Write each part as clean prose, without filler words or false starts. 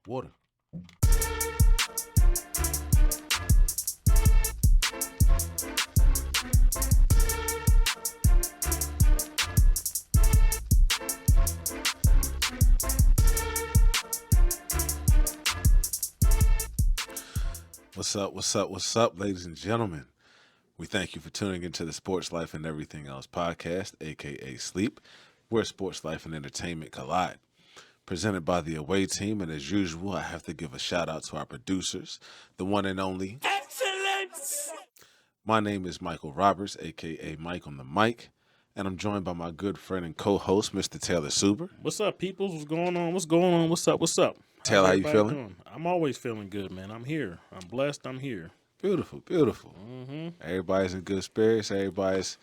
Water. What's up, ladies and gentlemen? We thank you for tuning into the Sports Life and Everything Else podcast, aka Sleep, where sports life and entertainment collide. Presented by the away team, and as usual, I have to give a shout out to our producers, the one and only. Excellence! My name is Michael Roberts, aka Mike on the mic, and I'm joined by my good friend and co-host, Mr. Taylor Suber. What's up, peoples? What's going on? What's going on? What's up? What's up? How's Taylor, how you everybody feeling? doing? I'm always feeling good, man. I'm here. I'm blessed. I'm here. Beautiful, beautiful. Mm-hmm. Everybody's in good spirits. Everybody's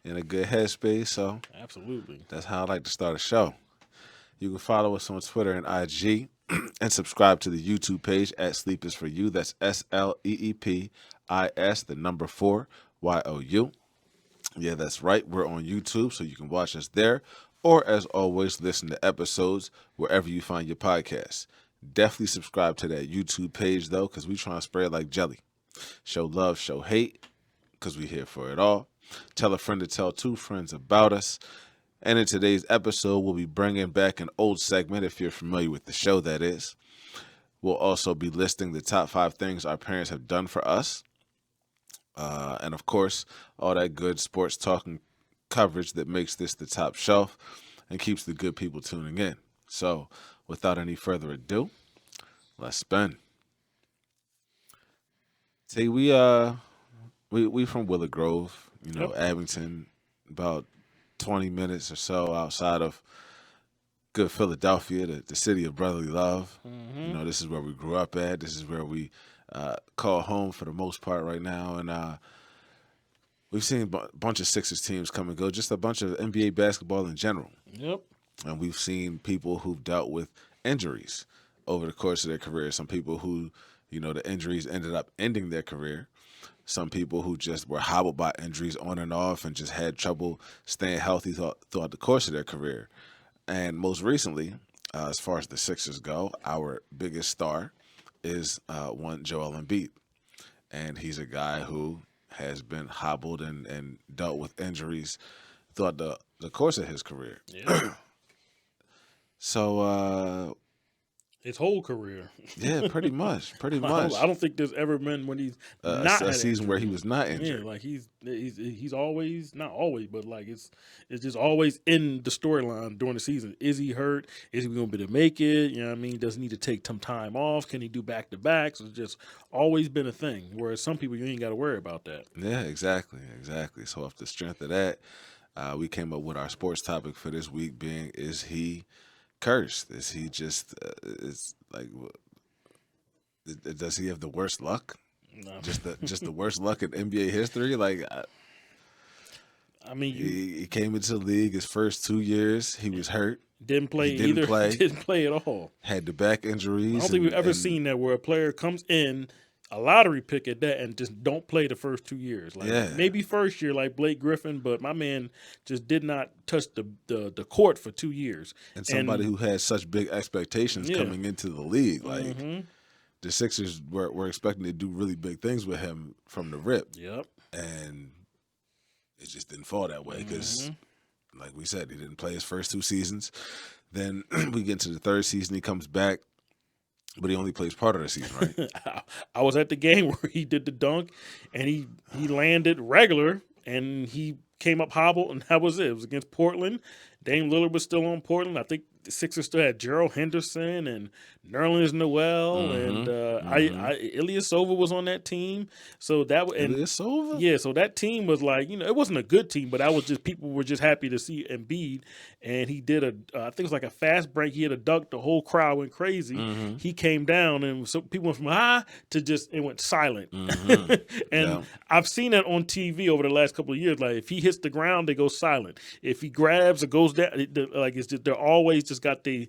in a good headspace. So Absolutely. that's how I like to start a show. You can follow us on Twitter and IG and subscribe to the YouTube page at Sleep is for You. That's S.L.E.E.P. the number 4 YOU. Yeah, that's right. We're on YouTube, so you can watch us there. Or, as always, listen to episodes wherever you find your podcasts. Definitely subscribe to that YouTube page, though, because we trying to spread like jelly. Show love, show hate, because we here for it all. Tell a friend to tell 2 friends about us. And in today's episode, we'll be bringing back an old segment, if you're familiar with the show, that is. We'll also be listing the top 5 things our parents have done for us. And, of course, all that good sports talking coverage that makes this the top shelf and keeps the good people tuning in. So, without any further ado, let's spin. See, we from Willow Grove, Yep. Abington, about 20 minutes or so outside of good Philadelphia, the city of brotherly love. Mm-hmm. This is where we grew up at. This is where we call home for the most part right now. And we've seen a bunch of Sixers teams come and go, just a bunch of NBA basketball in general. Yep. And we've seen people who've dealt with injuries over the course of their career. Some people who, the injuries ended up ending their career. Some people who just were hobbled by injuries on and off and just had trouble staying healthy throughout the course of their career. And most recently, as far as the Sixers go, our biggest star is one Joel Embiid. And he's a guy who has been hobbled and dealt with injuries throughout the course of his career. Yeah. So, His whole career. yeah, pretty much. I don't think there's ever been when he's not a had season where he injury. was not Yeah, injured. like he's always, not always, but like it's just always in the storyline during the season. Is he hurt? Is he going to be able to make it? You know what I mean? Does he need to take some time off? Can he do back to backs? It's just always been a thing. Whereas some people you ain't got to worry about that. Yeah, exactly. So off the strength of that, we came up with our sports topic for this week being, is he cursed? Is he just, it's like, does he have the worst luck? No. Just the worst luck in NBA history? Like, I mean, you he came into the league his first 2 years, he was hurt, didn't play he didn't either. play. Didn't play at all. had the back injuries. I don't think we've ever and- seen that where a player comes in, a lottery pick at that, and just don't play the first 2 years. Like Yeah. maybe first year like Blake Griffin, but my man just did not touch the court for 2 years. and somebody who had such big expectations Yeah. coming into the league. Like, Mhm. the Sixers were expecting to do really big things with him from the rip. Yep. And it just didn't fall that way because, Mhm. like we said, he didn't play his first 2 seasons. Then we get into the 3rd season, he comes back, but he only plays part of the season, right? I was at the game where he did the dunk, and he landed regular, and he came up hobbled, and that was it. It was against Portland. Dame Lillard was still on Portland. I think the Sixers still had Gerald Henderson and Nerlens Noel, and Ilyasova was on that team. So that and It's over. yeah, so that team was like, it wasn't a good team, but I was just people were just happy to see Embiid, and he did I think it was like a fast break. He had a dunk, the whole crowd went crazy. Mhm. He came down, and so people went from to just it went silent. Mhm. And Yeah. I've seen that on TV over the last couple of years. Like if he hits the ground, they go silent. If he grabs or goes down, like it's just they're always just got the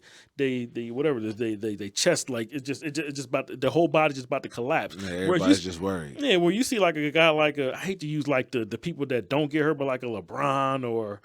whatever it is, they chest like it's just about the whole body just about to collapse. Yeah, Whereas everybody's just worried. yeah, where you see like a guy like I hate to use like the people that don't get hurt, but like a LeBron or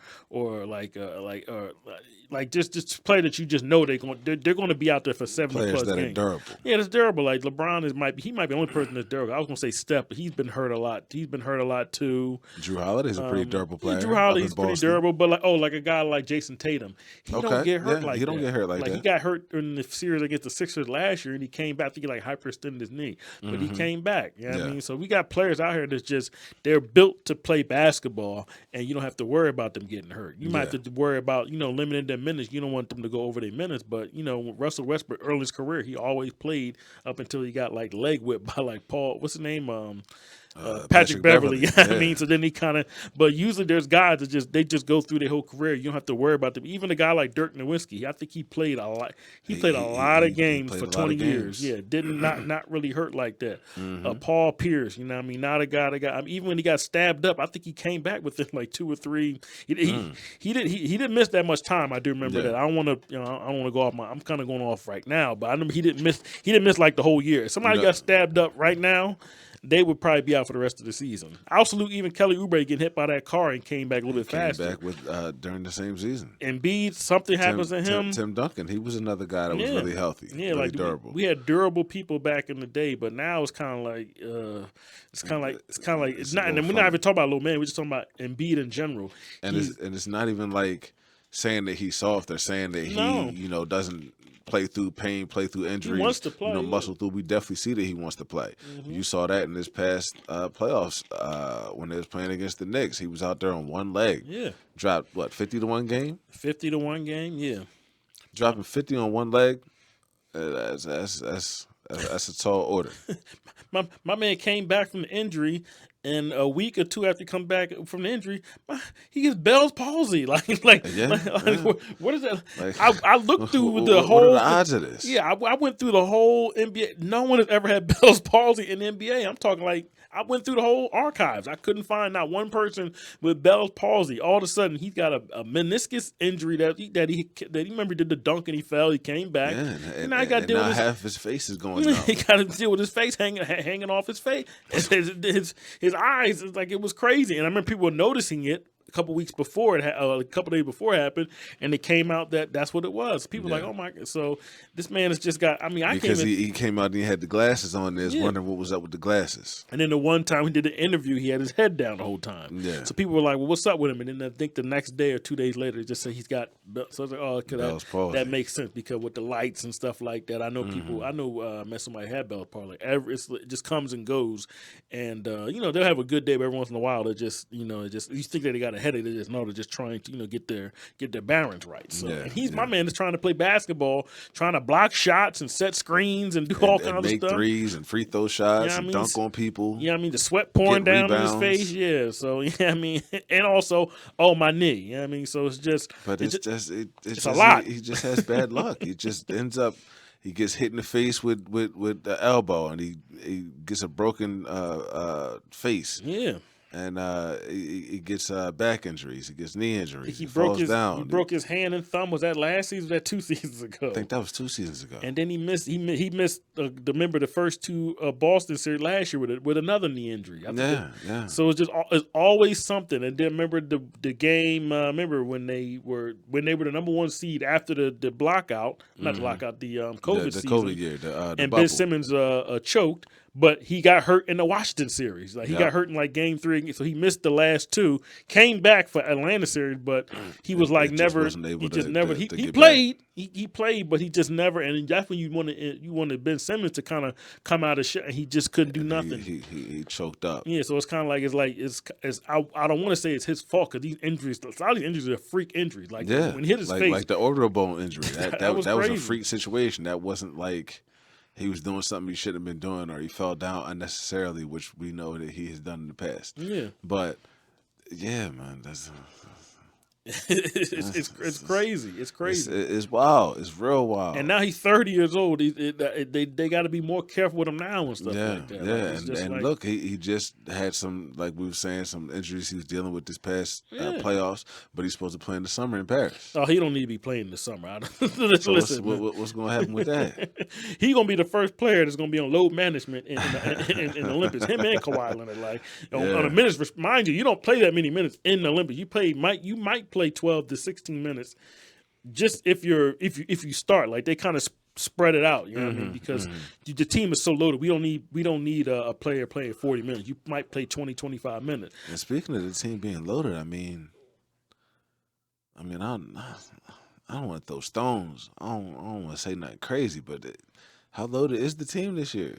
like just play that you just know they're going to be out there for 70 Players plus that are games. durable. Yeah, it's durable. Like LeBron might be the only person that's durable. I was going to say Steph, but he's been hurt a lot. He's been hurt a lot too. Drew Holiday's a pretty durable Yeah, Drew player up in Holiday's pretty Boston. durable, but like a guy like Jason Tatum, he don't Okay, get hurt yeah, like he don't that. get hurt like He that. got hurt in the series against the Sixers last year, and he came back. I think he like hyperextended his knee, but he came back. You know what I mean? So we got players out here that's just they're built to play basketball, and you don't have to worry about them getting hurt. You might have to worry about limiting their minutes. You don't want them to go over their minutes, but Russell Westbrook early in his career, he always played up until he got like leg whipped by like what's his name? Patrick Beverly. You know what I mean? So then he kind of, but usually there's guys that just go through their whole career. You don't have to worry about them. Even a guy like Dirk Nowitzki, I think he played a lot. He played a lot of games for 20 years. Yeah, didn't not really hurt like that. Paul Pierce, you know what I mean? Not a guy that got. I mean, even when he got stabbed up, I think he came back within like 2 or 3. He didn't miss that much time. I do remember that. I don't want to I don't want to go off my. I'm kind of going off right now, but I remember he didn't miss like the whole year. If somebody got stabbed up right now, they would probably be out for the rest of the season. I'll salute even Kelly Oubre getting hit by that car and came back a little bit faster. Came back with during the same season. Embiid, something happens to him. Tim Duncan, he was another guy that was really healthy, really durable. We had durable people back in the day, but now it's kind of like it's not. And we're not even talking about little man. We're just talking about Embiid in general. And it's not even like saying that he's soft or saying that he doesn't play through pain, play through injuries. He wants to play, muscle through. We definitely see that he wants to play. You saw that in this past playoffs when they was playing against the Knicks. He was out there on one leg. Yeah, dropped 50 to 1 game. 50 to 1 game. Yeah, dropping 50 on one leg. That's a tall order. my man came back from the injury. And a week or two after he come back from the injury, he gets Bell's palsy. What is that? I looked through the whole. What are the odds of this? Yeah, I went through the whole NBA. No one has ever had Bell's palsy in the NBA. I'm talking like I went through the whole archives. I couldn't find not one person with Bell's palsy. All of a sudden, he's got a meniscus injury that he remember did the dunk and he fell. He came back. Yeah, and now he got to deal with half his face is going down. He got to deal with his face hanging off his face. His eyes, it's like it was crazy. And I remember people were noticing it a couple weeks before a couple days before it happened, and it came out that's what it was. People were like, oh my God. So this man has just got, he came out and he had the glasses on there, wondering what was up with the glasses. And then the one time he did an interview, he had his head down the whole time. Yeah. So people were like, well, what's up with him? And then I think the next day or 2 days later, it just said he's got, so I was like, that makes sense because with the lights and stuff like that, I know people, I met somebody had Bell's palsy. It just comes and goes. And, they'll have a good day, but every once in a while, they just, you think that they got a headache, they just know they're just trying to, get their balance right. So and my man is trying to play basketball, trying to block shots and set screens and do all kinds of stuff. Make threes and free throw shots and dunk on people. Yeah, the sweat pouring down on his face. Yeah, so and also, my knee. So it's just. But it's a lot. He just has bad luck. He just ends up. He gets hit in the face with the elbow, and he gets a broken face. Yeah. And he gets back injuries. He gets knee injuries. He falls down. He broke his hand and thumb. Was that last season? Was that 2 seasons ago? I think that was 2 seasons ago. And then he missed. He missed. Remember the first 2 Boston series last year with another knee injury. Yeah. So it's always something. And then remember the game. Remember when they were the number 1 seed after the blackout, not the lockout, the COVID season. COVID year. The and bubble. Ben Simmons choked. But he got hurt in the Washington series. He got hurt in like game 3, so he missed the last 2. Came back for Atlanta series, but he was like never. He just never. He played. He played, but he just never. And that's when you wanted Ben Simmons to kind of come out of shit, and he just couldn't do nothing. He choked up. Yeah, so it's kind of like I don't want to say it's his fault because these injuries, a lot of these injuries are freak injuries. When he hit his face, like the orbital bone injury. That was a crazy. freak situation. That wasn't like. He was doing something he shouldn't have been doing, or he fell down unnecessarily, which we know that he has done in the past. Yeah, but yeah, man, that's it's crazy. It's crazy. It's wild. It's real wild. And now he's 30 years old. They got to be more careful with him now and stuff like that. Yeah, look, he just had some, like we were saying, some injuries he was dealing with this past playoffs, but he's supposed to play in the summer in Paris. Oh, he don't need to be playing in the summer. So listen, what's going to happen with that? He's going to be the first player that's going to be on load management in the Olympics. Him and Kawhi Leonard. On a minutes, mind you don't play that many minutes in the Olympics. You might play 12 to 16 minutes just if you start, like they kind of spread it out. You know what I mean? Because the team is so loaded. We don't need a player playing 40 minutes. You might play 20, 25 minutes. And speaking of the team being loaded, I don't want to throw stones. I don't want to say nothing crazy, but how loaded is the team this year?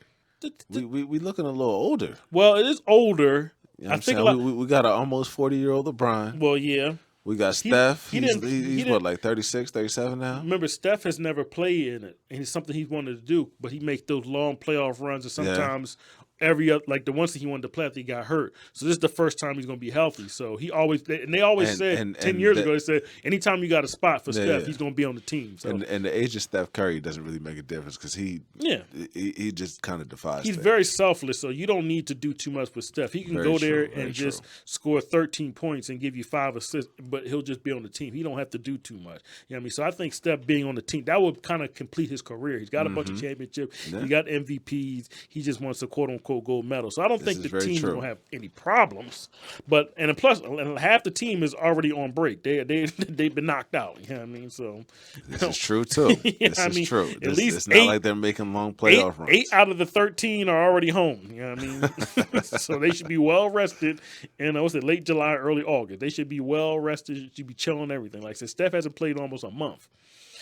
We looking a little older. Well, it is older. You know I what I'm think a saying? lot. We got an almost 40-year-old LeBron. Well, yeah. We got Steph. He He's didn't. He what, didn't. like 36, 37 now? Remember, Steph has never played in it, and it's something he wanted to do. But he makes those long playoff runs, and Yeah. sometimes every other, like the ones that he wanted to play, after he got hurt. So this is the first time he's going to be healthy. So he always, and they always said 10 years ago, they said anytime you got a spot for Steph, he's going to be on the team. So. And the age of Steph Curry doesn't really make a difference because he just kind of defies. He's things. very selfless, so you don't need to do too much with Steph. He can go there and just score 13 points and give you 5 assists, but he'll just be on the team. He don't have to do too much. You know what I mean? So I think Steph being on the team, that would kind of complete his career. He's got a bunch of championships. He got MVPs. He just wants a quote-unquote gold medal. So I don't think the team is going to have any problems. But and plus, half the team is already on break. They've been knocked out. You know what I mean? So this is true too. This is true. At least it's not like they're making long playoff runs. 8 out of the 13 are already home. You know what I mean? So they should be well rested. And what's it, late July, early August? They should be well rested. Should be chilling everything. Like I said, Steph hasn't played almost a month.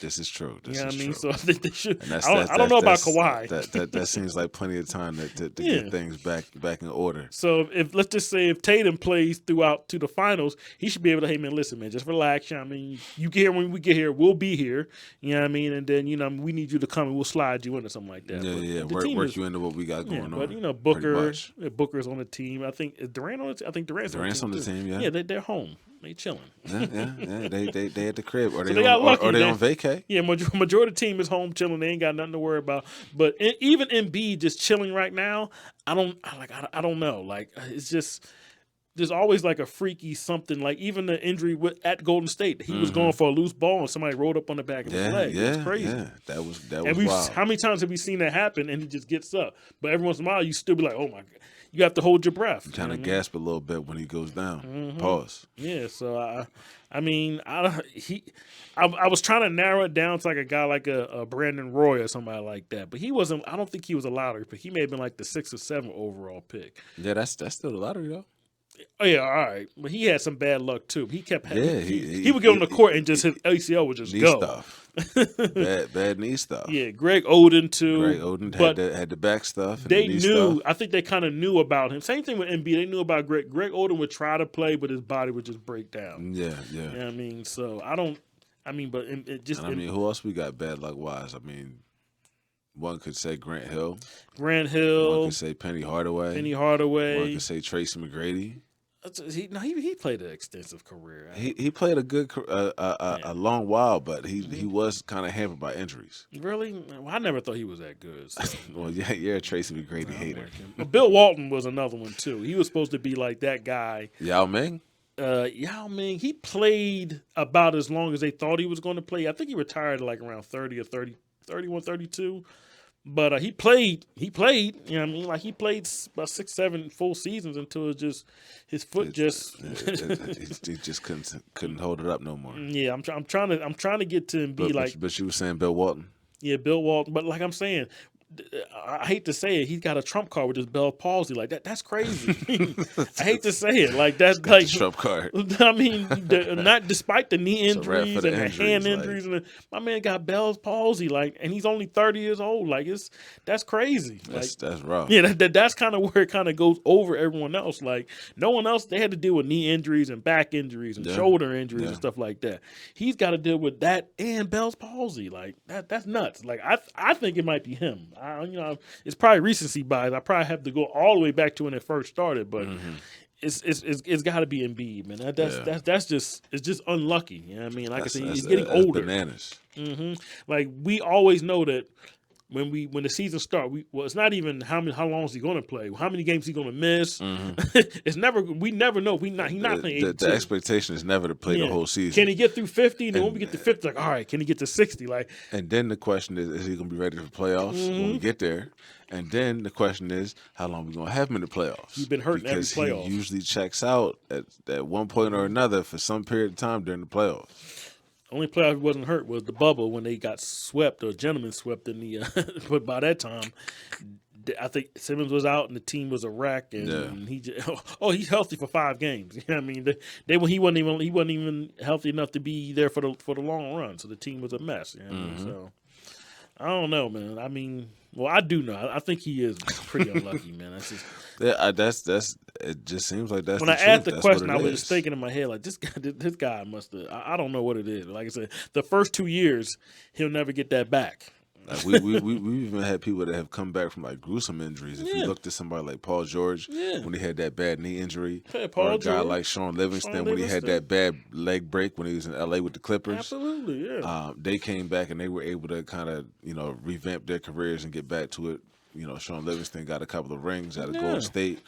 This is true. You know what I mean? So I think they should. I don't know about Kawhi. That seems like plenty of time to get things back in order. So if let's just say if Tatum plays throughout to the finals, he should be able to. Hey man, listen man, just relax. You know what I mean, you get here when we get here, we'll be here. You know what I mean, and then we need you to come and we'll slide you in or something like that. Yeah. Work you into what we got going on. But Booker's on the team. I think is Durant on the team. I think Durant's on the team. Yeah, they're home. They chilling. Yeah. They at the crib or so they on vacay. Yeah, majority of the team is home chilling. They ain't got nothing to worry about. But even Embiid just chilling right now. I don't know. Like it's just there's always like a freaky something. Like even the injury at Golden State, he was going for a loose ball and somebody rolled up on the back of his leg. It's crazy. Yeah, that was and wild. How many times have we seen that happen? And he just gets up. But every once in a while, you still be like, oh my god. You have to hold your breath. You kind of gasp a little bit when he goes down. Pause. Yeah, so I was trying to narrow it down to like a guy like a Brandon Roy or somebody like that, but he wasn't. I don't think he was a lottery pick. He may have been like the 6th or 7th overall pick. Yeah, that's still the lottery though. Oh yeah, all right, but he had some bad luck too. He kept he would get on the court and just his ACL would just go. Stuff. bad knee stuff. Yeah, Greg Oden too. Greg Oden had the back stuff. And they the knee knew. stuff. I think they kind of knew about him. Same thing with Embiid. They knew about Greg. Greg Oden would try to play, but his body would just break down. Yeah. You know what I mean, so but it just. Who else we got bad luck wise? One could say Grant Hill. One could say Penny Hardaway. One could say Tracy McGrady. He played an extensive career. He played a good a long while, but he was kind of hampered by injuries. Really? Well, I never thought he was that good. So. Well, yeah, you're a Tracy McGrady hater. But Bill Walton was another one too. He was supposed to be like that guy. Yao Ming. Yao Ming. He played about as long as they thought he was going to play. I think he retired like around 30 or 31, 32. But he played. You know what I mean? Like he played about 6, 7 full seasons until it just his foot he just couldn't hold it up no more. Yeah, I'm trying to get to him But you were saying Bill Walton. Yeah, Bill Walton. But like I'm saying, I hate to say it, he's got a trump card with his Bell's palsy. Like that's crazy. I hate to say it, like that's like the trump card. I mean, not despite the knee injuries and the hand injuries, and my man got Bell's palsy. Like, and he's only 30 years old. Like, that's crazy. That's rough. Yeah, that's kind of where it kind of goes over everyone else. Like, no one else, they had to deal with knee injuries and back injuries and shoulder injuries and stuff like that. He's got to deal with that and Bell's palsy. Like that's nuts. Like I think it might be him. It's probably recency bias. I probably have to go all the way back to when it first started, but it's got to be Embiid, man. That's just unlucky. You know what I mean? Like I said, he's getting older. Bananas. Like we always know that when the season starts, it's not even how long is he going to play, how many games he going to miss. We never know. He's not playing 82. The expectation is never to play the whole season. Can he get through 50? And then when we get to 50, like, all right, can he get to 60? Like, and then the question is he going to be ready for playoffs when we get there? And then the question is, how long are we going to have him in the playoffs? He's been hurt in every playoff. He usually checks out at one point or another for some period of time during the playoffs. Only player who wasn't hurt was the bubble when they got swept or gentlemen swept in the. But by that time, I think Simmons was out and the team was a wreck, Yeah. and he just, he's healthy for 5 games. You know what I mean, he wasn't even healthy enough to be there for the long run. So the team was a mess. You know what I mean? So I don't know, man. I mean, well, I do know. I think he is pretty unlucky, man. That's just That's it. Just seems like that's when the I asked truth. the That's what question, it I was is. just thinking in my head like this guy must have. I don't know what it is. Like I said, the first 2 years he'll never get that back. Like we even had people that have come back from like gruesome injuries. If you Yeah. looked at somebody like Paul George Yeah. when he had that bad knee injury, Yeah, or Paul a guy George. like Sean Livingston when he had Livingston. that bad leg break when he was in L.A. with the Clippers. Absolutely, yeah. They came back and they were able to kind of revamp their careers and get back to it. Sean Livingston got a couple of rings out of Yeah. Golden State.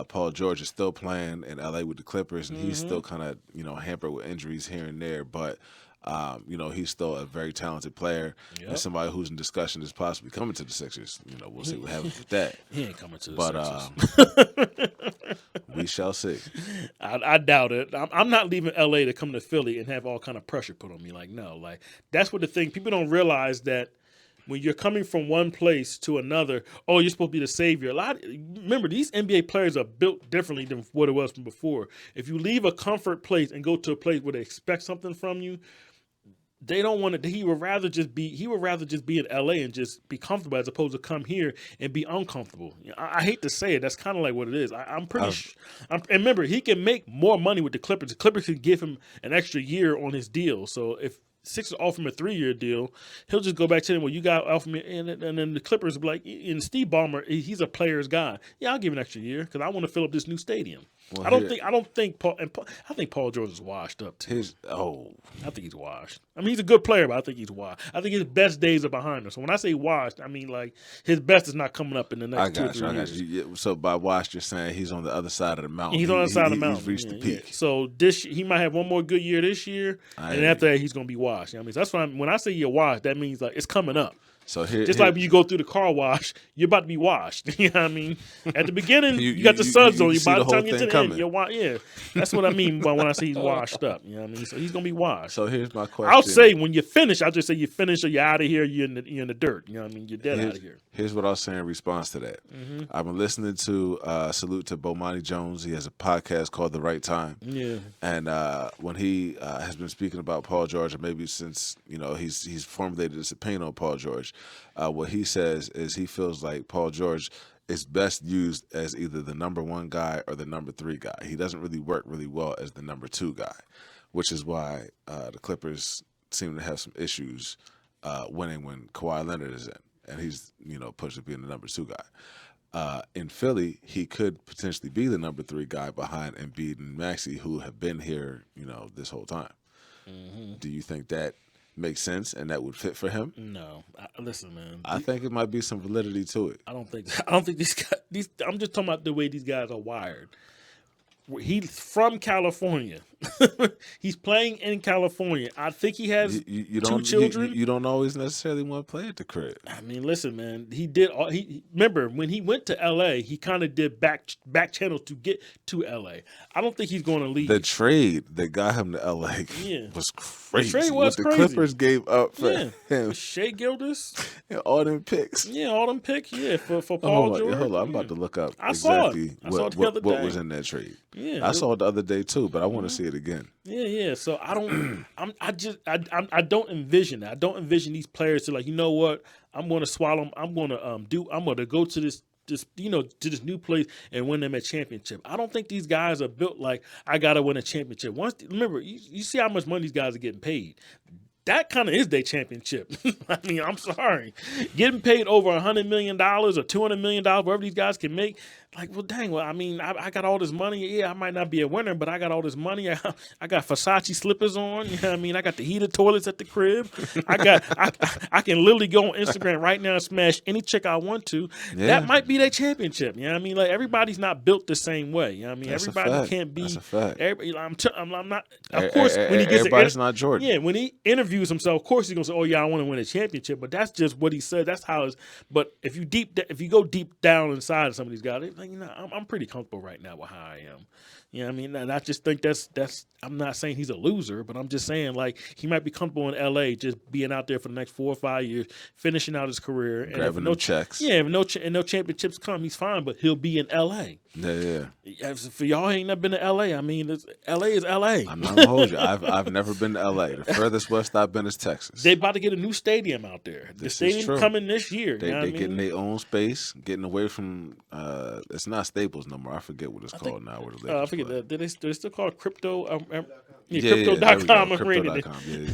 Paul George is still playing in LA with the Clippers, and he's still kind of hampered with injuries here and there. But he's still a very talented player Yep. and somebody who's in discussion is possibly coming to the Sixers. We'll see what happens with that. He ain't coming to the But Sixers. we shall see. I doubt it. I'm not leaving LA to come to Philly and have all kind of pressure put on me. Like, no, like that's what the thing. People don't realize that when you're coming from one place to another, oh, you're supposed to be the savior. Remember, these NBA players are built differently than what it was from before. If you leave a comfort place and go to a place where they expect something from you, they don't want to. He would rather just be in LA and just be comfortable as opposed to come here and be uncomfortable. I hate to say it. That's kind of like what it is. I'm pretty. And remember, he can make more money with the Clippers. The Clippers can give him an extra year on his deal. So if Sixers offer him a 3-year deal, he'll just go back to them. Well, you got offer me, and then the Clippers will be like, and Steve Ballmer, he's a player's guy. Yeah, I'll give him an extra year because I want to fill up this new stadium. Well, I think Paul George is washed up too. I think he's washed. I mean, he's a good player, but I think he's washed. I think his best days are behind him. So when I say washed, I mean like his best is not coming up in the next 2 or 3 years. Yeah, so by washed, you're saying he's on the other side of the mountain. He's on the other side of the mountain. He's reached the peak. Yeah. So he might have one more good year this year, and after that he's going to be washed. You know what I mean, so that's why when I say you're washed, that means like it's coming up. So just like when you go through the car wash, you're about to be washed. You know what I mean? At the beginning, you got the suds on you. By the time you get to the end, you're washed. Yeah, that's what I mean by when I say he's washed up. You know what I mean? So he's gonna be washed. So here's my question. I'll say when you finish, I'll just say you finish or you're out of here. You're in the dirt. You know what I mean? You're dead out of here. Here's what I'll say in response to that. I've been listening to Salute to Bomani Jones. He has a podcast called The Right Time. Yeah. And when he has been speaking about Paul George, or maybe since he's formulated this opinion on Paul George, what he says is he feels like Paul George is best used as either the number 1 guy or the number 3 guy. He doesn't really work really well as the number 2 guy, which is why the Clippers seem to have some issues winning when Kawhi Leonard is in, and he's pushed to being the number 2 guy. In Philly, he could potentially be the number 3 guy behind Embiid and Maxey, who have been here this whole time. Do you think that makes sense and that would fit for him? No, listen, man. I think it might be some validity to it. I don't think these guys. I'm just talking about the way these guys are wired. He's from California. He's playing in California. I think he has 2 children. You don't always necessarily want to play at the crib. I mean, listen, man. He did. He remember when he went to L.A. He kind of did back channels to get to L.A. I don't think he's going to leave. The trade that got him to L.A. was crazy. The trade was what crazy. The Clippers gave up for him. Shea Gilgeous. And all them picks. Yeah, all them picks. Yeah, for Paul George. Hold on, I'm about to look up I saw it what the other day. was in that trade. Yeah, I saw it the other day too, but I want to see it again. Yeah. So I don't. I don't envision that. I don't envision these players to like. You know what? I'm going to swallow them. I'm going to go to this to this new place and win them a championship. I don't think these guys are built like I got to win a championship. Remember, you see how much money these guys are getting paid. That kind of is their championship. I mean, I'm sorry. Getting paid over $100 million or $200 million, whatever these guys can make. Like, well, dang, well, I mean, I got all this money. Yeah, I might not be a winner, but I got all this money. I got Versace slippers on. You know what I mean? I got the heated toilets at the crib. I can literally go on Instagram right now and smash any chick I want to. Yeah. That might be their championship. You know what I mean? Like, everybody's not built the same way. You know what I mean? That's everybody can't be. That's a fact. I'm not. Of course, when he gets everybody's not Jordan. Yeah, when he interviews himself, of course he's gonna say, "Oh yeah, I want to win a championship." But that's just what he said. That's how. But if you go deep down inside of some of these guys, I'm pretty comfortable right now with how I am. You know what I mean? And I just think that's. I'm not saying he's a loser, but I'm just saying like he might be comfortable in L.A. just being out there for the next 4 or 5 years, finishing out his career, and if Grabbing them checks. yeah, if no championships come, he's fine. But he'll be in L.A. Yeah. For y'all ain't never been to L.A. I mean, L.A. is L.A. I'm not gonna hold you. I've never been to L.A. The furthest west I've been is Texas. They about to get a new stadium out there. The This is stadium true. coming this year. They you know what I getting mean? their own space, getting away from. It's not Staples no more. I forget what it's called now. Where the Lakers I forget play. that. Did they still call it crypto? Yeah, there we go. Crypto.com. Crypto.com. Yeah.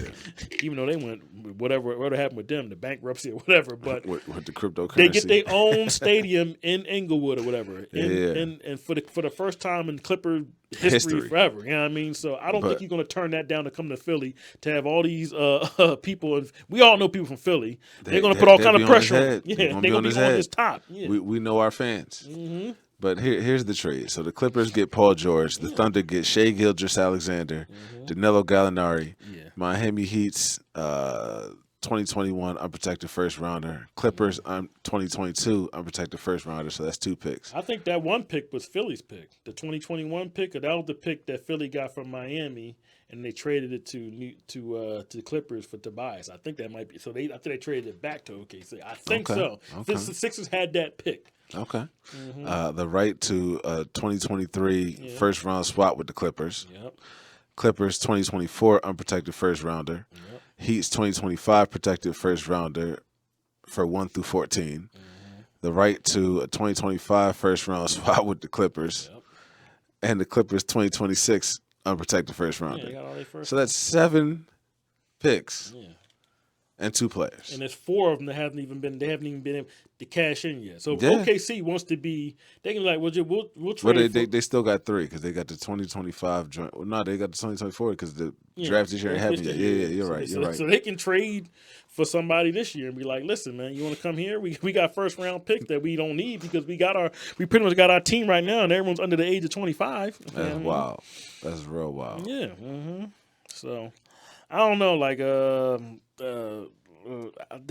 Even though they went whatever happened with them, the bankruptcy or whatever, but With the cryptocurrency. they get their own stadium in Inglewood or whatever. Yeah. And for the first time in Clipper history forever. You know what I mean? So I don't think you're gonna turn that down to come to Philly to have all these people, and we all know people from Philly. They're gonna put all kind of pressure on. Yeah, they're gonna be on his top. Yeah. We know our fans. Mm-hmm. But here's the trade. So the Clippers get Paul George. The Thunder get Shea Gilgeous-Alexander, Danilo Gallinari. Yeah. Miami Heat's 2021 unprotected first rounder. Clippers 2022 unprotected first rounder. So that's 2 picks. I think that one pick was Philly's pick. The 2021 pick, that was the pick that Philly got from Miami, and they traded it to the Clippers for Tobias. I think that might be. So I think they traded it back to OKC. I think so. Okay. The Sixers had that pick. Okay. The right to 2023 first round swap with the Clippers. Yep. Clippers 2024 unprotected first rounder. Yep. Heat's 2025 protected first rounder for 1 through 14. The right to a 2025 first round swap with the Clippers. Yep. And the Clippers 2026 unprotected first rounder. They got all their first. So that's 7 picks and 2 players. And there's 4 of them that haven't even been able to cash in yet. So if Yeah. OKC wants to be, they can be like, we'll trade. Well, they still got 3 because they got the 2025 joint. Well, no, they got the 2024 because the draft this year ain't happened yet. Yeah, you're right. You're right. So they can trade for somebody this year and be like, listen, man, you want to come here? We got first round pick that we don't need because we pretty much got our team right now and everyone's under the age of 25. That's wild. That's real wild. Yeah. So I don't know, like the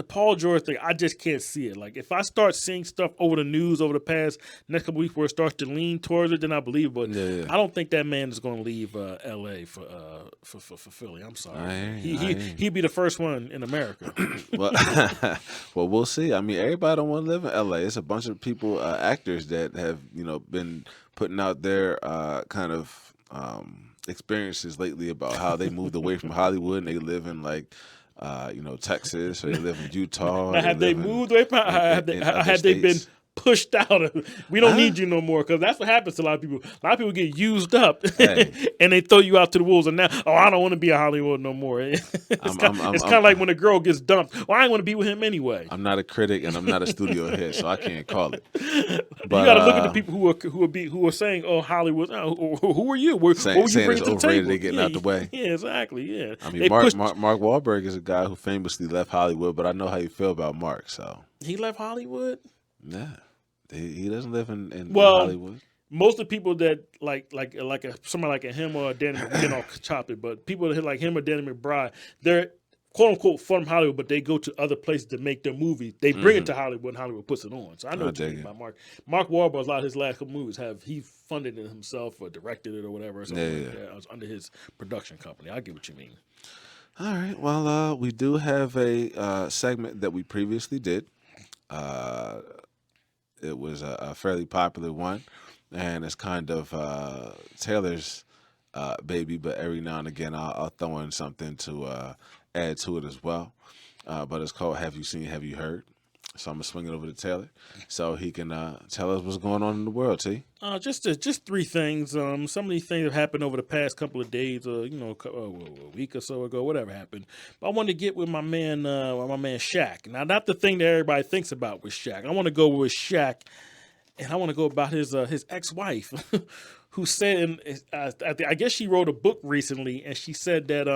Paul George thing, I just can't see it. Like if I start seeing stuff over the news over the past next couple weeks where it starts to lean towards it, then I believe. But I don't think that man is going to leave L.A. for Philly. I'm sorry. He'd be the first one in America. Well, we'll see. I mean, everybody don't want to live in L.A. It's a bunch of people, actors that have been putting out their kind of experiences lately about how they moved away from Hollywood and they live in like. Texas, or they live in Utah. Now, have they moved away from? Have they been pushed out? We don't need you no more because that's what happens to a lot of people. A lot of people get used up and they throw you out to the wolves. And now, I don't want to be in Hollywood no more. It's kind of like when a girl gets dumped. Well, I ain't want to be with him anyway. I'm not a critic and I'm not a studio head, so I can't call it. But you got to look at the people who are saying, "Oh, Hollywood." Who are you? What were you bringing to the table? They getting out the way. Yeah, exactly. Yeah. I mean, Mark Wahlberg is a guy who famously left Hollywood, but I know how you feel about Mark. So he left Hollywood. Yeah. He doesn't live in Hollywood. Most of the people that like somebody like him or Danny, we can all chop it, but people like him or Danny McBride, they're quote unquote from Hollywood, but they go to other places to make their movies. They bring it to Hollywood, and Hollywood puts it on. So I know what you're talking about Mark. Mark Wahlberg, a lot of his last couple movies he funded it himself or directed it or whatever. Or something like that. It was under his production company. I get what you mean. All right. Well, we do have a segment that we previously did. It was a fairly popular one, and it's kind of Taylor's baby, but every now and again I'll throw in something to add to it as well. But it's called Have You Seen, Have You Heard? So I'm going to swing it over to Taylor so he can tell us what's going on in the world, T. Just 3 things. Some of these things have happened over the past couple of days, a week or so ago, whatever happened. But I want to get with my man Shaq. Now, not the thing that everybody thinks about with Shaq. I want to go with Shaq, and I want to go about his ex-wife, who said, I guess she wrote a book recently, and she said that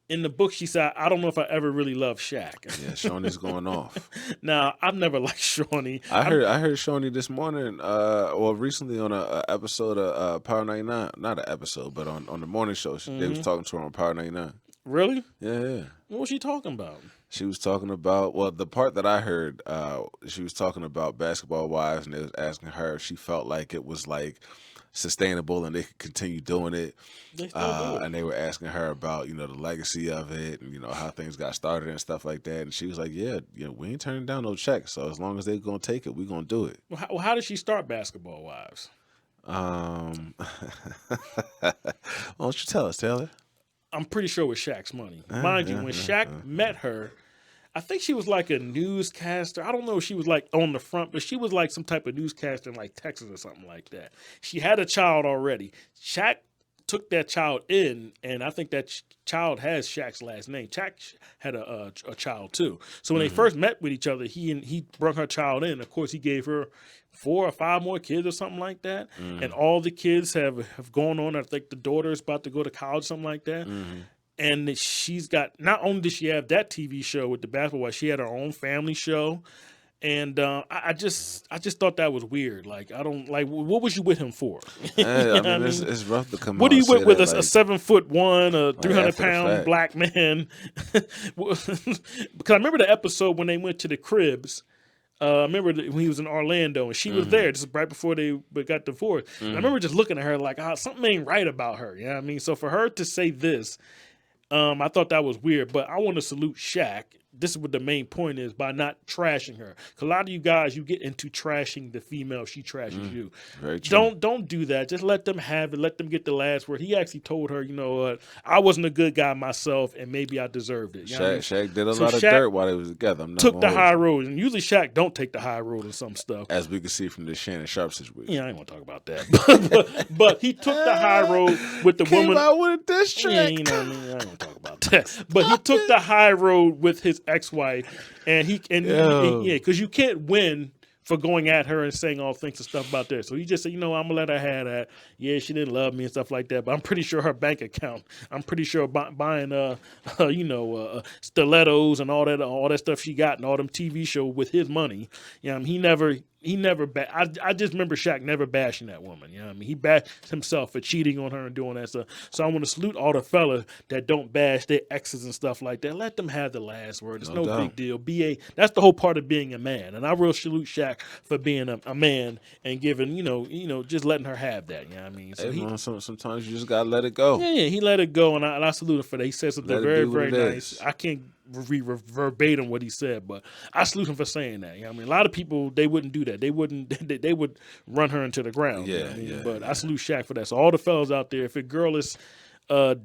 in the book, she said, I don't know if I ever really loved Shaq. Yeah, Shawnee's going off. Now, I've never liked Shawnee. I heard Shawnee this morning, or recently on a episode of Power 99. Not an episode, but on the morning show. They was talking to her on Power 99. Really? Yeah. What was she talking about? She was talking about, well, the part that I heard, she was talking about Basketball Wives, and they was asking her if she felt like it was like sustainable and they could continue doing it. They still do it. And they were asking her about, the legacy of it and, how things got started and stuff like that. And she was like, yeah, we ain't turning down no checks. So as long as they're going to take it, we're going to do it. Well, how did she start Basketball Wives? Why don't you tell us, Taylor? I'm pretty sure with Shaq's money. Mind you, when Shaq met her, I think she was like a newscaster. I don't know if she was like on the front, but she was like some type of newscaster in like Texas or something like that. She had a child already. Shaq took that child in, and I think that child has Shaq's last name. Shaq had a child too. So when they first met with each other, he brought her child in. Of course, he gave her 4 or 5 more kids or something like that. And all the kids have gone on. I think the daughter is about to go to college, something like that. And she's got, not only did she have that TV show with the basketball wife, she had her own family show. And I just thought that was weird. Like, I don't like. What was you with him for? I mean, it's rough to come What out are you and say with that, a like, 7'1", a 300 after the pound fact. black man? Because I remember the episode when they went to the cribs. I remember when he was in Orlando and she was there just right before they got divorced. And I remember just looking at her like, something ain't right about her. You know what I mean? So for her to say this, I thought that was weird, but I want to salute Shaq. This is what the main point is, by not trashing her. Because a lot of you guys, you get into trashing the female, she trashes you. Very true. Don't do that. Just let them have it. Let them get the last word. He actually told her, you know what, I wasn't a good guy myself, and maybe I deserved it. You know what I mean? Shaq did a So lot of Shaq dirt while they was together. I'm not took gonna the hold high you. road, and usually Shaq don't take the high road in some stuff. As we can see from the Shannon Sharp situation. Yeah, I ain't want to talk about that, but he took the high road with the Came woman. out with a diss track. Yeah, you know what I mean. I don't want to talk about that. But he took the high road with his ex-wife, and because you can't win for going at her and saying all things and stuff about that. So he just said, I'm gonna let her have that. Yeah, she didn't love me and stuff like that, but I'm pretty sure her bank account. I'm pretty sure buying stilettos and all that stuff she got and all them TV shows with his money. He never. I just remember Shaq never bashing that woman. You know what I mean? He bashed himself for cheating on her and doing that stuff. So I want to salute all the fellas that don't bash their exes and stuff like that. Let them have the last word. It's no big deal. That's the whole part of being a man. And I real salute Shaq for being a man and giving, just letting her have that. You know what I mean? So Sometimes you just gotta let it go. yeah, he let it go, and I salute him for that. He said something Let it very, be what very it nice. is. I can't read verbatim what he said, but I salute him for saying that. A lot of people, they wouldn't do that. They wouldn't. They would run her into the ground. Yeah, But I salute Shaq for that. So all the fellas out there, if a girl is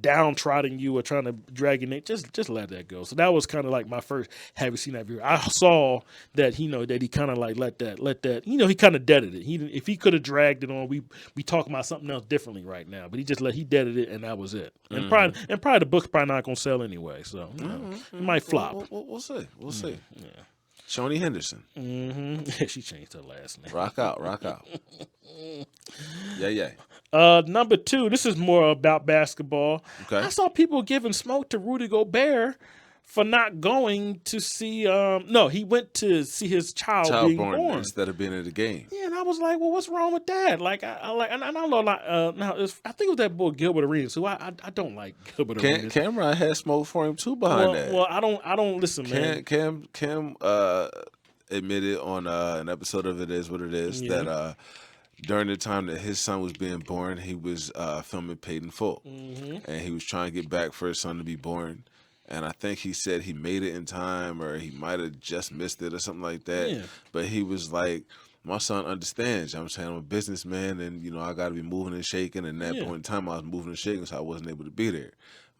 downtrodden you or trying to drag your neck, just let that go. So that was kind of like my first have you seen that video. I saw that that he kind of like let that he kind of deaded it. If he could have dragged it on, we talking about something else differently right now. But he just he deaded it, and that was it. And probably the book's probably not gonna sell anyway. So it might flop. We'll see. We'll see. Yeah. Shawnee Henderson. She changed her last name. Rock out. Yeah. Number 2, this is more about basketball. Okay. I saw people giving smoke to Rudy Gobert for not going to see. No, he went to see his child being born instead of being at the game. Yeah, and I was like, well, what's wrong with that? Like, and I don't know. Like, I think it was that boy Gilbert Arenas, who I don't like Gilbert Arenas. Cameron had smoke for him too behind that. Well, I don't listen, man. Cam admitted on an episode of It Is What It Is that during the time that his son was being born, he was filming Paid in Full, and he was trying to get back for his son to be born. And I think he said he made it in time, or he might have just missed it, or something like that. Yeah. But he was like, "My son understands. I'm saying I'm a businessman, and I got to be moving and shaking. And at that point in time, I was moving and shaking, so I wasn't able to be there.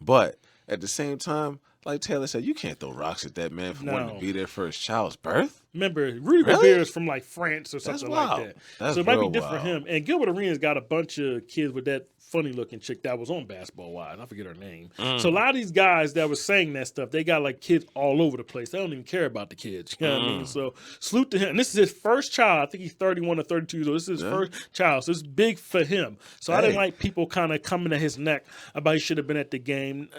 But at the same time, like Taylor said, you can't throw rocks at that man for wanting to be there for his child's birth. Remember, Rudy Gobert is from like France or something like that. That's so it might be real different for wild. him. And Gilbert Arenas got a bunch of kids with that funny looking chick that was on Basketball Wives. I forget her name. So a lot of these guys that were saying that stuff, they got like kids all over the place. They don't even care about the kids. You know what I mean? So salute to him. And this is his first child. I think he's 31 or 32 years old. This is his first child. So it's big for him. So I didn't like people kind of coming at his neck about he should have been at the game.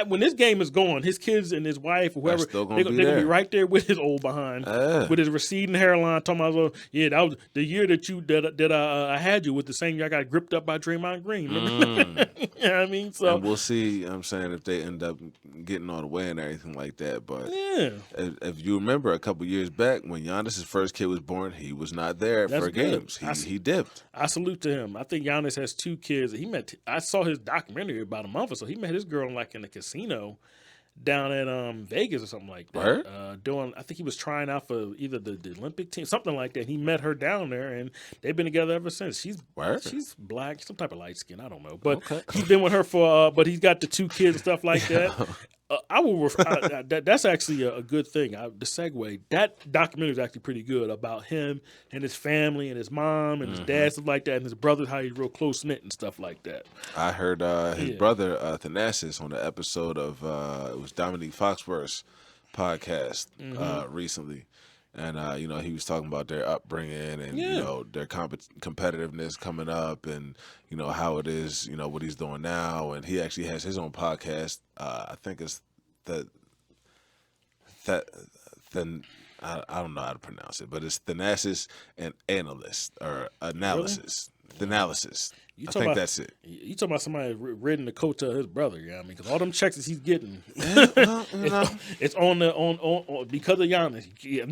When this game is going, his kids and his wife, whoever, they're going to be right there with his old behind, with his receding hairline, talking about, that was the year that I had you with the same year I got gripped up by Draymond Green. You know what I mean? So And we'll see, you know what I'm saying, if they end up getting all the way and everything like that. But yeah, if you remember a couple years back when Giannis' first kid was born, he was not there that's for good. games. He dipped. I salute to him. I think Giannis has 2 kids. He met. I saw his documentary about a month or so. He met his girl like in a casino down at Vegas or something like that. Word? Doing, I think he was trying out for either the Olympic team, something like that. He met her down there, and they've been together ever since. Word? She's black, some type of light skin, I don't know, but Okay. he's been with her for. But he's got the 2 kids and stuff like that. I will. That's actually a good thing. The segue. That documentary is actually pretty good about him and his family and his mom and his dad, stuff like that, and his brother, how he's real close knit and stuff like that. I heard his Yeah. brother Thanasis on the episode of it was Dominique Foxworth's podcast recently, and you know, he was talking about their upbringing and you Yeah. know, their competitiveness coming up, and you know how it is, you know, what he's doing now, and he actually has his own podcast. I think it's the that then. I don't know how to pronounce it, but it's Thanasis and Analyst or Analysis. Thanalysis. You I talking think about- that's it. You talking about somebody riding the coat of his brother? You know what I mean? Because all them checks that he's getting, Well, you know. it's on because of Giannis. Yeah,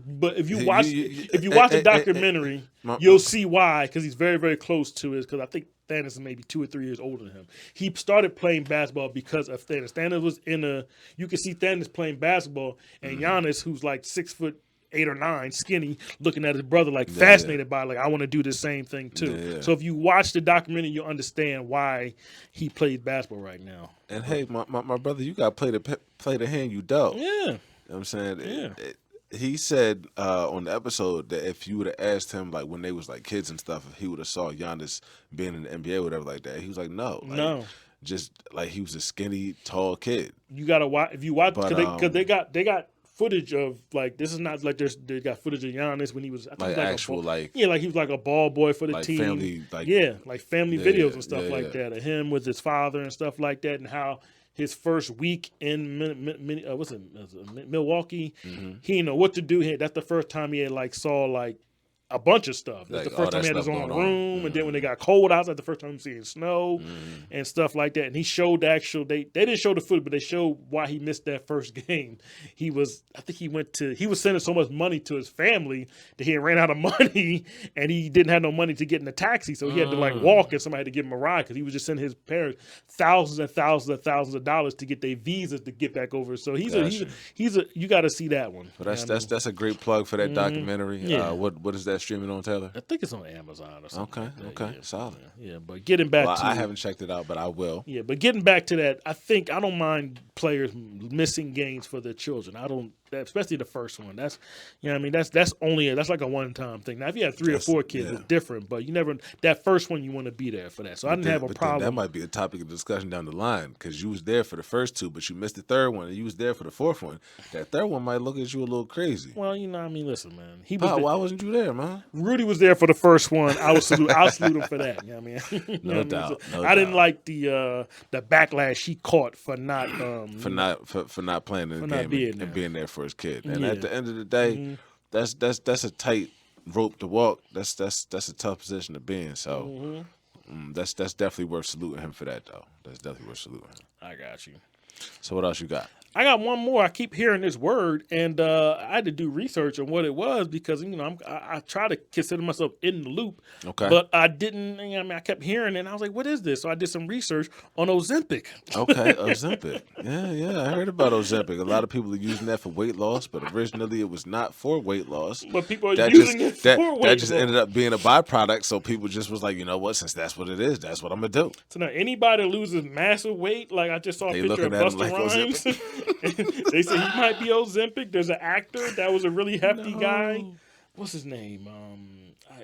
but if you You- watch you- if you watch the eh, eh, eh, documentary, my- you'll see why. Because he's very very close to his. Because I think Thanos is maybe 2 or 3 years older than him. He started playing basketball because of Thanos. Thanos was in a. You can see Thanos playing basketball, and Giannis, who's like 6'8" or 9, skinny, looking at his brother like fascinated by it, like I want to do the same thing too. Yeah. So if you watch the documentary, you'll understand why he plays basketball right now. And hey, my brother, you got to play the hand you dealt. Yeah, You know what I'm saying? Yeah. He said on the episode that if you would have asked him, like when they was like kids and stuff, if he would have saw Giannis being in the NBA or whatever like that, he was like, no. Like, No. Just like he was a skinny, tall kid. you gotta watch. If you watch, But, because they got footage of like this is not like they got footage of Giannis when he was I think Like he was actual, a ball, like- yeah, like he was like a ball boy for the Like team, family, like- like family Yeah, videos and stuff yeah, like yeah. that of him with his father and stuff like that, and how his first week in Milwaukee, Mm-hmm. he didn't know what to do. That's the first time he had like saw like a bunch of stuff. That's Like, the first all time he that had his stuff own going on. room, and then when it got cold outside, the first time he seeing snow and stuff like that. And he showed the actual. They didn't show the footage, but they showed why he missed that first game. He was sending so much money to his family that he ran out of money, and he didn't have no money to get in a taxi, so he had to like walk, and somebody had to give him a ride because he was just sending his parents thousands and thousands of dollars to get their visas to get back over. So he's a you got to see that one. But that's a great plug for that documentary. Yeah. What is that streaming on, Taylor? I think it's on Amazon or something. Okay, like that. okay, Yeah. solid. Yeah, but getting back Well, to I haven't checked it out, but I will. yeah, but getting back to that, I don't mind players missing games for their children. I don't, especially the first one. That's you know what I mean. That's like a one time thing. Now if you have 3 or 4 kids, yeah. it's different. But you never that first one you want to be there for that. So I didn't have a But problem. then that might be a topic of discussion down the line because you was there for the first 2, but you missed the third one, and you was there for the fourth one. That third one might look at you a little crazy. Well, you know, what I mean, listen, man. He was Why wasn't you there, man? Rudy was there for the first one. I'll salute him for that. You know what I mean? You know what I mean? doubt, So no I didn't doubt. like the backlash he caught for not For not playing in the not game being and there. being there for his kid. And Yeah. at the end of the day, that's a tight rope to walk. That's a tough position to be in. So that's definitely worth saluting him for that, though. That's definitely worth saluting him. I got you. So what else you got? I got one more. I keep hearing this word, and I had to do research on what it was because you know I try to consider myself in the loop, Okay. but I didn't. You know, I mean, I kept hearing it, and I was like, "What is this?" So I did some research on Ozempic. Okay, Ozempic. Yeah, I heard about Ozempic. A lot of people are using that for weight loss, but originally it was not for weight loss. But people are That using just it for weight that just loss. ended up being a byproduct. So people just was like, you know what? Since that's what it is, that's what I'm gonna do. So now anybody that loses massive weight, like I just saw a They picture of looking at him Busta like Rhymes. They said he might be Ozempic. There's an actor that was a really hefty guy. What's his name?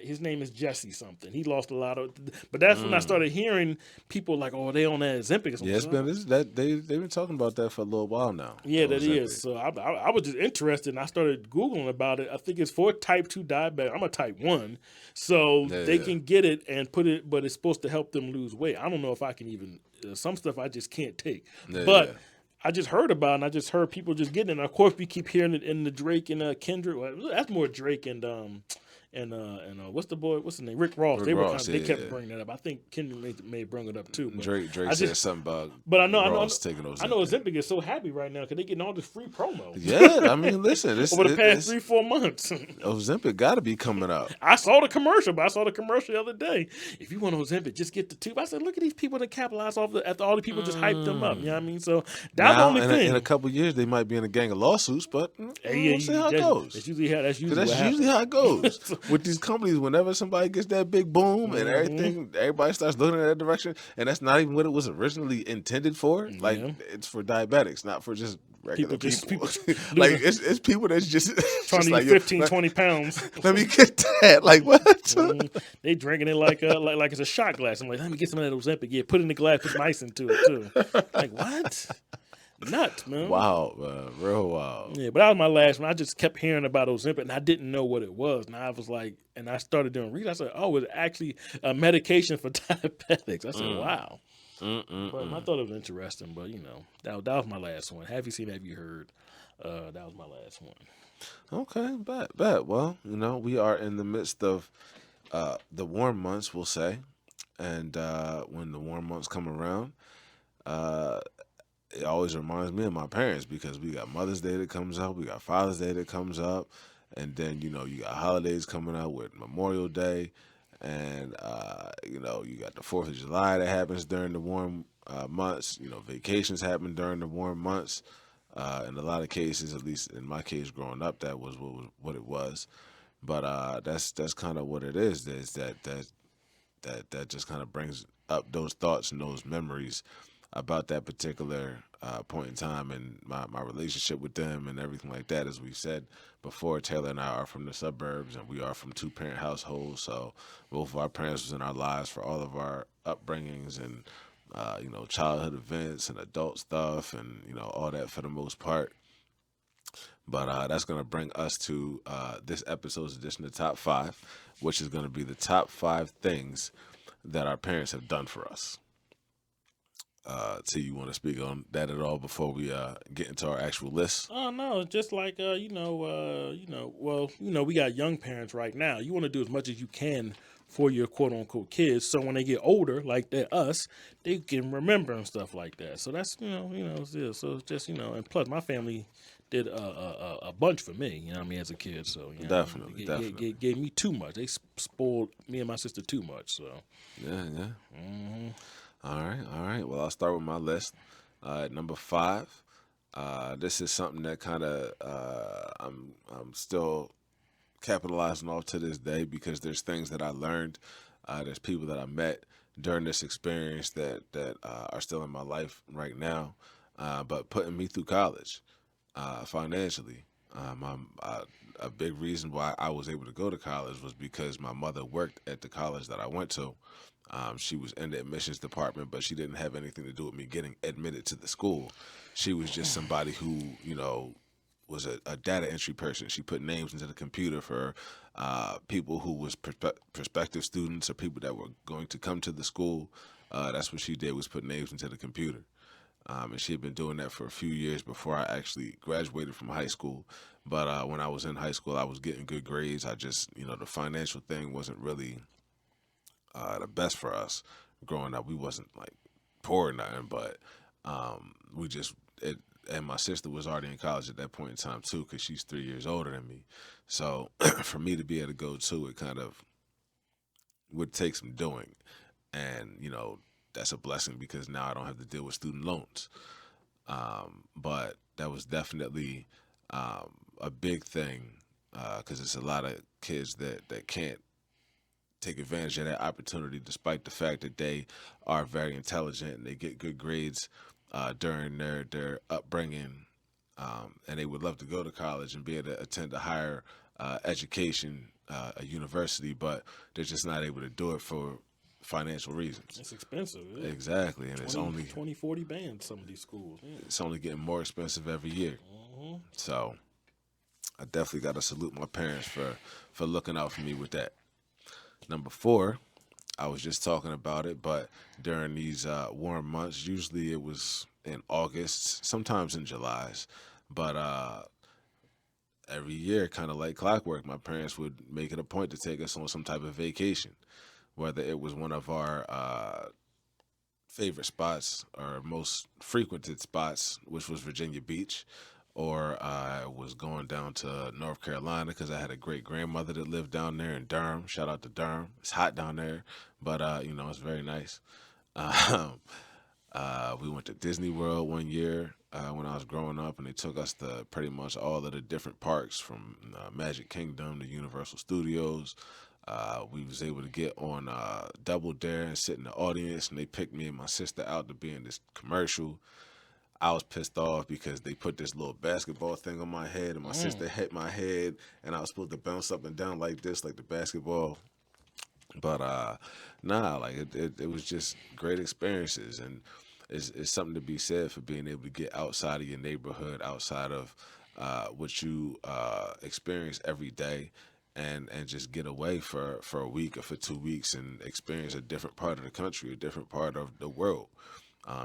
His name is Jesse something. He lost a lot of, but that's when I started hearing people like, "Oh, they on that Ozempic." Or something. Yeah, it's been they've been talking about that for a little while now. Yeah, that Ozempic. is. So I was just interested, and I started Googling about it. I think it's for type 2 diabetic. I'm a type 1, so they can get it and put it, but it's supposed to help them lose weight. I don't know if I can even, some stuff I just can't take. Yeah, but yeah. I just heard about it, and I just heard people just getting it. And of course, we keep hearing it in the Drake and Kendrick. Well, that's more Drake and and what's the boy? What's his name? Rick Ross. Rick They were kind Ross, of they kept yeah. bringing that up. I think Kendrick may bring it up too. But Drake I said just something about but Ross taking I know Ozempic. Ozempic is so happy right now because they getting all this free promo Yeah, I mean, listen, over the past 3-4 months. Ozempic got to be coming out. I saw the commercial, but I saw the commercial the other day. If you want Ozempic, just get the tube. I said, look at these people that capitalize off after all the people just hyped them up. You know what I mean? So that's the Now, only in a thing. couple years, they might be in a gang of lawsuits, but Hey, we'll see how it goes. that's Because usually what that's usually happens. how it goes So, with these companies. Whenever somebody gets that big boom and mhm. everything, everybody starts looking in that direction, and that's not even what it was originally intended for. Like, Yeah, it's for diabetics, not for just regular people. people Like, losing, it's people that's just trying just to like, lose yo, 15, 20 pounds. let me get that. Like, what? They drinking it like it's a shot glass. I'm like, let me get some of that Ozempic. Yeah, put it in the glass, put some ice into it too. Like what? Nuts, man. Wow, man, real wild. Yeah, but that was my last one. I just kept hearing about Ozempic, and I didn't know what it was. And I was like, and I started doing research. I said, oh, it's actually a medication for diabetics. I said, Mm, wow. But I mm. thought it was interesting. But that was my last one. Have you seen? Have you heard? That was my last one. Okay, bet. Well, we are in the midst of the warm months, we'll say, and when the warm months come around, uh, it always reminds me of my parents because we got Mother's Day that comes up, we got Father's Day that comes up, and then you got holidays coming up with Memorial Day, and you got the Fourth of July that happens during the warm months. Vacations happen during the warm months. In a lot of cases, at least in my case, growing up, that was what it was. But that's kind of what it is. Is that just kind of brings up those thoughts and those memories about that particular point in time and my relationship with them and everything like that. As we've said before, Taylor and I are from the suburbs and we are from two-parent households. So both of our parents was in our lives for all of our upbringings and childhood events and adult stuff and all that for the most part. But that's going to bring us to this episode's edition of Top 5, which is going to be the top 5 things that our parents have done for us. You want to speak on that at all before we get into our actual list? Oh no, it's just like we got young parents right now. You want to do as much as you can for your quote unquote kids, so when they get older, like they're us, they can remember and stuff like that. So that's so it's just and plus my family did a bunch for me. You know what I mean, as a kid. So Definitely, they definitely. gave me too much. They spoiled me and my sister too much. So. Yeah, yeah. hmm All right. Well, I'll start with my list. At number 5, this is something that kind of I'm still capitalizing off to this day because there's things that I learned, there's people that I met during this experience that are still in my life right now, but putting me through college financially. A big reason why I was able to go to college was because my mother worked at the college that I went to. She was in the admissions department, but she didn't have anything to do with me getting admitted to the school. She was just somebody who, was a data entry person. She put names into the computer for people who was prospective students or people that were going to come to the school. That's what she did was put names into the computer. And she had been doing that for a few years before I actually graduated from high school. But when I was in high school, I was getting good grades. I just, the financial thing wasn't really the best for us growing up. We wasn't like poor or nothing, but we just it. And my sister was already in college at that point in time too, because she's 3 years older than me. So for me to be able to go to it, kind of would take some doing, and that's a blessing because now I don't have to deal with student loans. But that was definitely a big thing because it's a lot of kids that can't take advantage of that opportunity, despite the fact that they are very intelligent and they get good grades during their upbringing, and they would love to go to college and be able to attend a higher education, a university, but they're just not able to do it for financial reasons. It's expensive. Yeah. Exactly, and 20, 40 bands, some of these schools. Yeah. it's only getting more expensive every year. hmm So I definitely got to salute my parents for looking out for me with that. Number 4, I was just talking about it, but during these warm months, usually it was in August, sometimes in July's, but every year, kind of like clockwork, my parents would make it a point to take us on some type of vacation, whether it was one of our favorite spots or most frequented spots, which was Virginia Beach, or I was going down to North Carolina because I had a great grandmother that lived down there in Durham. Shout out to Durham. It's hot down there, but it's very nice. Um, we went to Disney World one year when I was growing up, and they took us to pretty much all of the different parks from Magic Kingdom to Universal Studios. We was able to get on Double Dare and sit in the audience, and they picked me and my sister out to be in this commercial. I was pissed off because they put this little basketball thing on my head, and my Mm. sister hit my head, and I was supposed to bounce up and down like this, like the basketball. But nah, like it was just great experiences, and it's something to be said for being able to get outside of your neighborhood, outside of what you experience every day, and just get away for a week or for 2 weeks and experience a different part of the country, a different part of the world.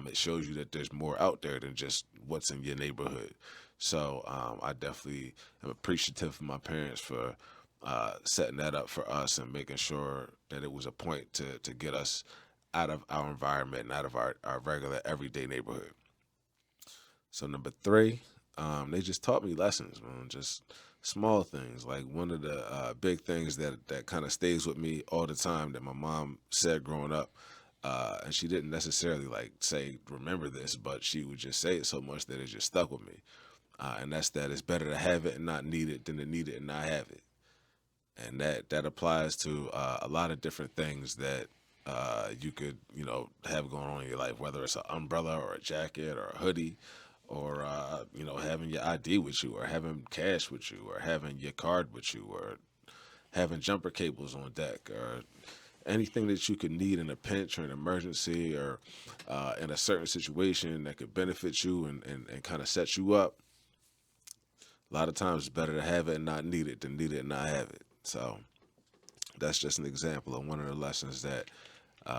It shows you that there's more out there than just what's in your neighborhood. So I definitely am appreciative of my parents for setting that up for us and making sure that it was a point to get us out of our environment and out of our regular everyday neighborhood. So number three, they just taught me lessons, man. Just small things. Like one of the big things that kind of stays with me all the time that my mom said growing up, and she didn't necessarily like say remember this, but she would just say it so much that it just stuck with me. And that's that it's better to have it and not need it than to need it and not have it. And that applies to a lot of different things that you could have going on in your life, whether it's an umbrella or a jacket or a hoodie, or having your ID with you, or having cash with you, or having your card with you, or having jumper cables on deck, or anything that you could need in a pinch or an emergency, or in a certain situation that could benefit you and kind of set you up. A lot of times it's better to have it and not need it than need it and not have it. So that's just an example of one of the lessons that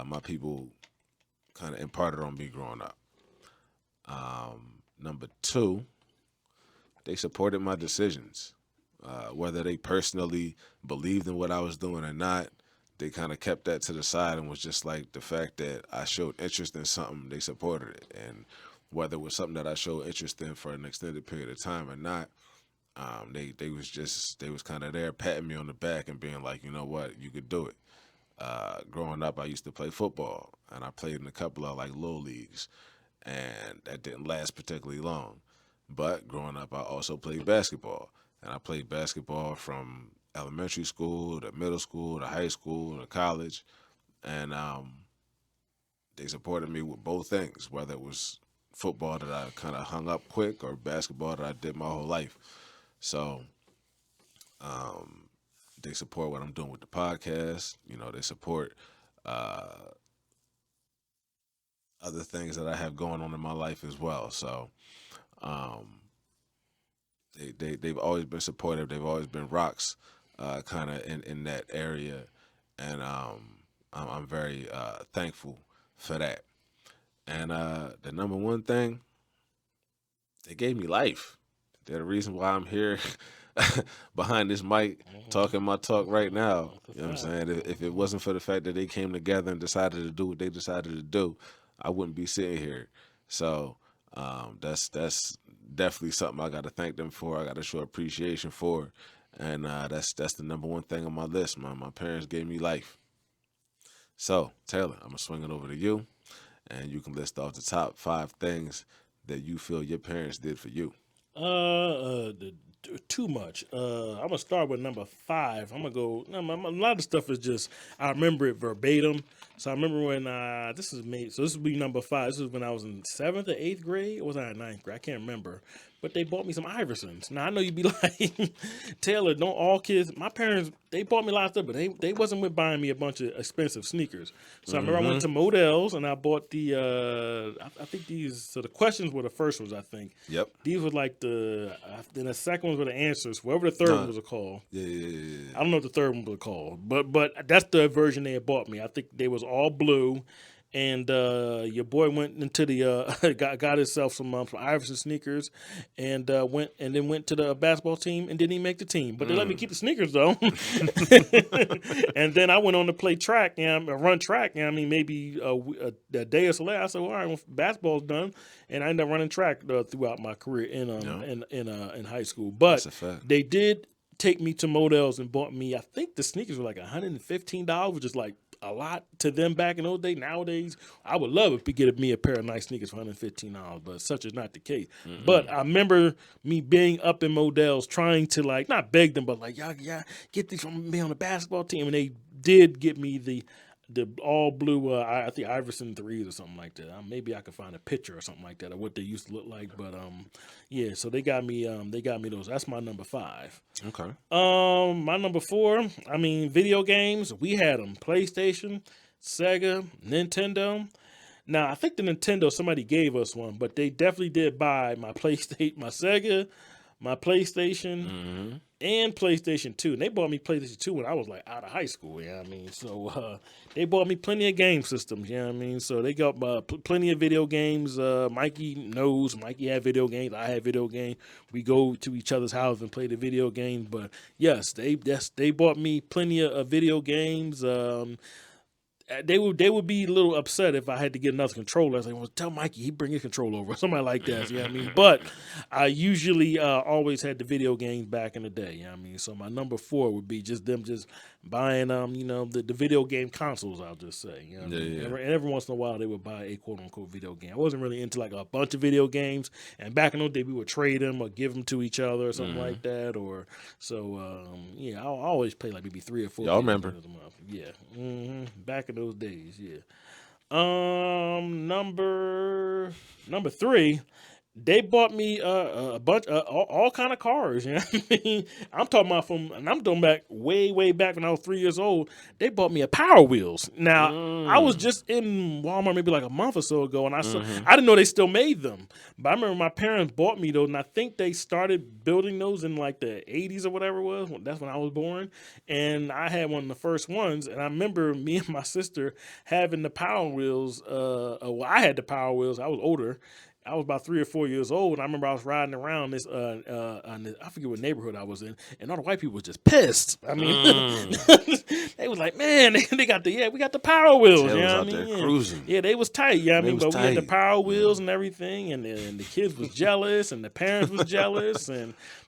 my people kind of imparted on me growing up. Number two, they supported my decisions. Whether they personally believed in what I was doing or not, they kind of kept that to the side and was just like the fact that I showed interest in something, they supported it. And whether it was something that I showed interest in for an extended period of time or not, they was kind of there patting me on the back and being like, you know what, you could do it. Growing up, I used to play football, and I played in a couple of like little leagues, and that didn't last particularly long. But growing up, I also played basketball, and I played basketball from elementary school to middle school to high school to college, and they supported me with both things, whether it was football that I kind of hung up quick or basketball that I did my whole life. So they support what I'm doing with the podcast. They support other things that I have going on in my life as well. So um, they've always been supportive. They've always been rocks, kind of in that area, and I'm very thankful for that. And the number one thing, they gave me life. They're the reason why I'm here behind this mic Mhm. talking my talk right now. That's a You know what I'm fact. saying? If it wasn't for the fact that they came together and decided to do what they decided to do, I wouldn't be sitting here. So that's definitely something I got to thank them for. I got to show appreciation for, and that's the number one thing on my list. My parents gave me life. So Taylor, I'm gonna swing it over to you, and you can list off the top 5 things that you feel your parents did for you. Too much. I'm gonna start with number five. I'm gonna go. No, a lot of stuff is just I remember it verbatim. So I remember when this is me. So this would be number five. This is when I was in seventh or eighth grade. Or was I in ninth grade? I can't remember. But they bought me some Iversons. Now I know you'd be like, Taylor, don't all kids? My parents they bought me a lot of stuff, but they wasn't with buying me a bunch of expensive sneakers. So I remember I went Mm-hmm. to Modell's and I bought the I think these. So the questions were the first ones I think. Yep. These were like then the second ones were the answers. Whatever the third one No. was called. Yeah, yeah, yeah, I don't know what the third one was called, but that's the version they had bought me. I think they was all blue, and your boy went into the got himself some Iverson sneakers, and went to the basketball team and didn't even make the team. But they let me keep the sneakers though. And then I went on to play track and run track. And I mean, maybe a day or so later, I said, "Well, all right, well, basketball's done," and I ended up running track throughout my career Yeah, in high school. that's But a fact. they did take me to Modell's and bought me. I think the sneakers were like $115, which is like a lot to them back in those days. Nowadays, I would love if we get me a pair of nice sneakers for $115, but such is not the case. But I remember me being up in Modell's trying to like not beg them, but like y'all get these from me on the basketball team, and they did get me the all blue, I think Iverson threes or something like that. Maybe I could find a picture or something like that of what they used to look like. But yeah. So they got me those. That's my number 5. Okay. My number 4. I mean, video games. We had them: PlayStation, Sega, Nintendo. Now I think the Nintendo somebody gave us one, but they definitely did buy my PlayStation, my Sega, my PlayStation, Mm-hmm. and PlayStation 2. And they bought me PlayStation 2 when I was like out of high school, you know what I mean? So they bought me plenty of game systems, you know what I mean? So they got plenty of video games. Mikey knows. Mikey had video games. I had video games. We go to each other's house and play the video games. But yes, they bought me plenty of video games. They would be a little upset if I had to get another controller. I was like, well, tell Mikey he bring his controller over, somebody like that. You know what I mean? But I usually always had the video games back in the day. You know what I mean? So my number 4 would be just them just buying the video game consoles. I'll just say, you know what I mean? Yeah. And every once in a while they would buy a quote unquote video game. I wasn't really into like a bunch of video games. And back in those days we would trade them or give them to each other or something like that. Or so yeah, I always play like maybe 3 or 4. Y'all remember? games a month. Yeah. Back in those days, yeah. Number 3, they bought me a bunch all kind of cars. You know what I mean? I'm talking back way back when I was 3 years old. They bought me a Power Wheels. Now I was just in Walmart maybe like a month or so ago, and I didn't know they still made them. But I remember my parents bought me those, and I think they started building those in like the 80s or whatever it was. That's when I was born, and I had one of the first ones. And I remember me and my sister having the Power Wheels. Well, I had the Power Wheels. I was older. I was about 3 or 4 years old, and I remember I was riding around I forget what neighborhood I was in, and all the white people was just pissed. I mean, they was like, man, we got the Power Wheels. Taylor You was know out what I there mean? cruising. Yeah, they was tight. Yeah, I They mean, was but we had the tight. Power Wheels and everything, and the kids was jealous, and the parents was jealous,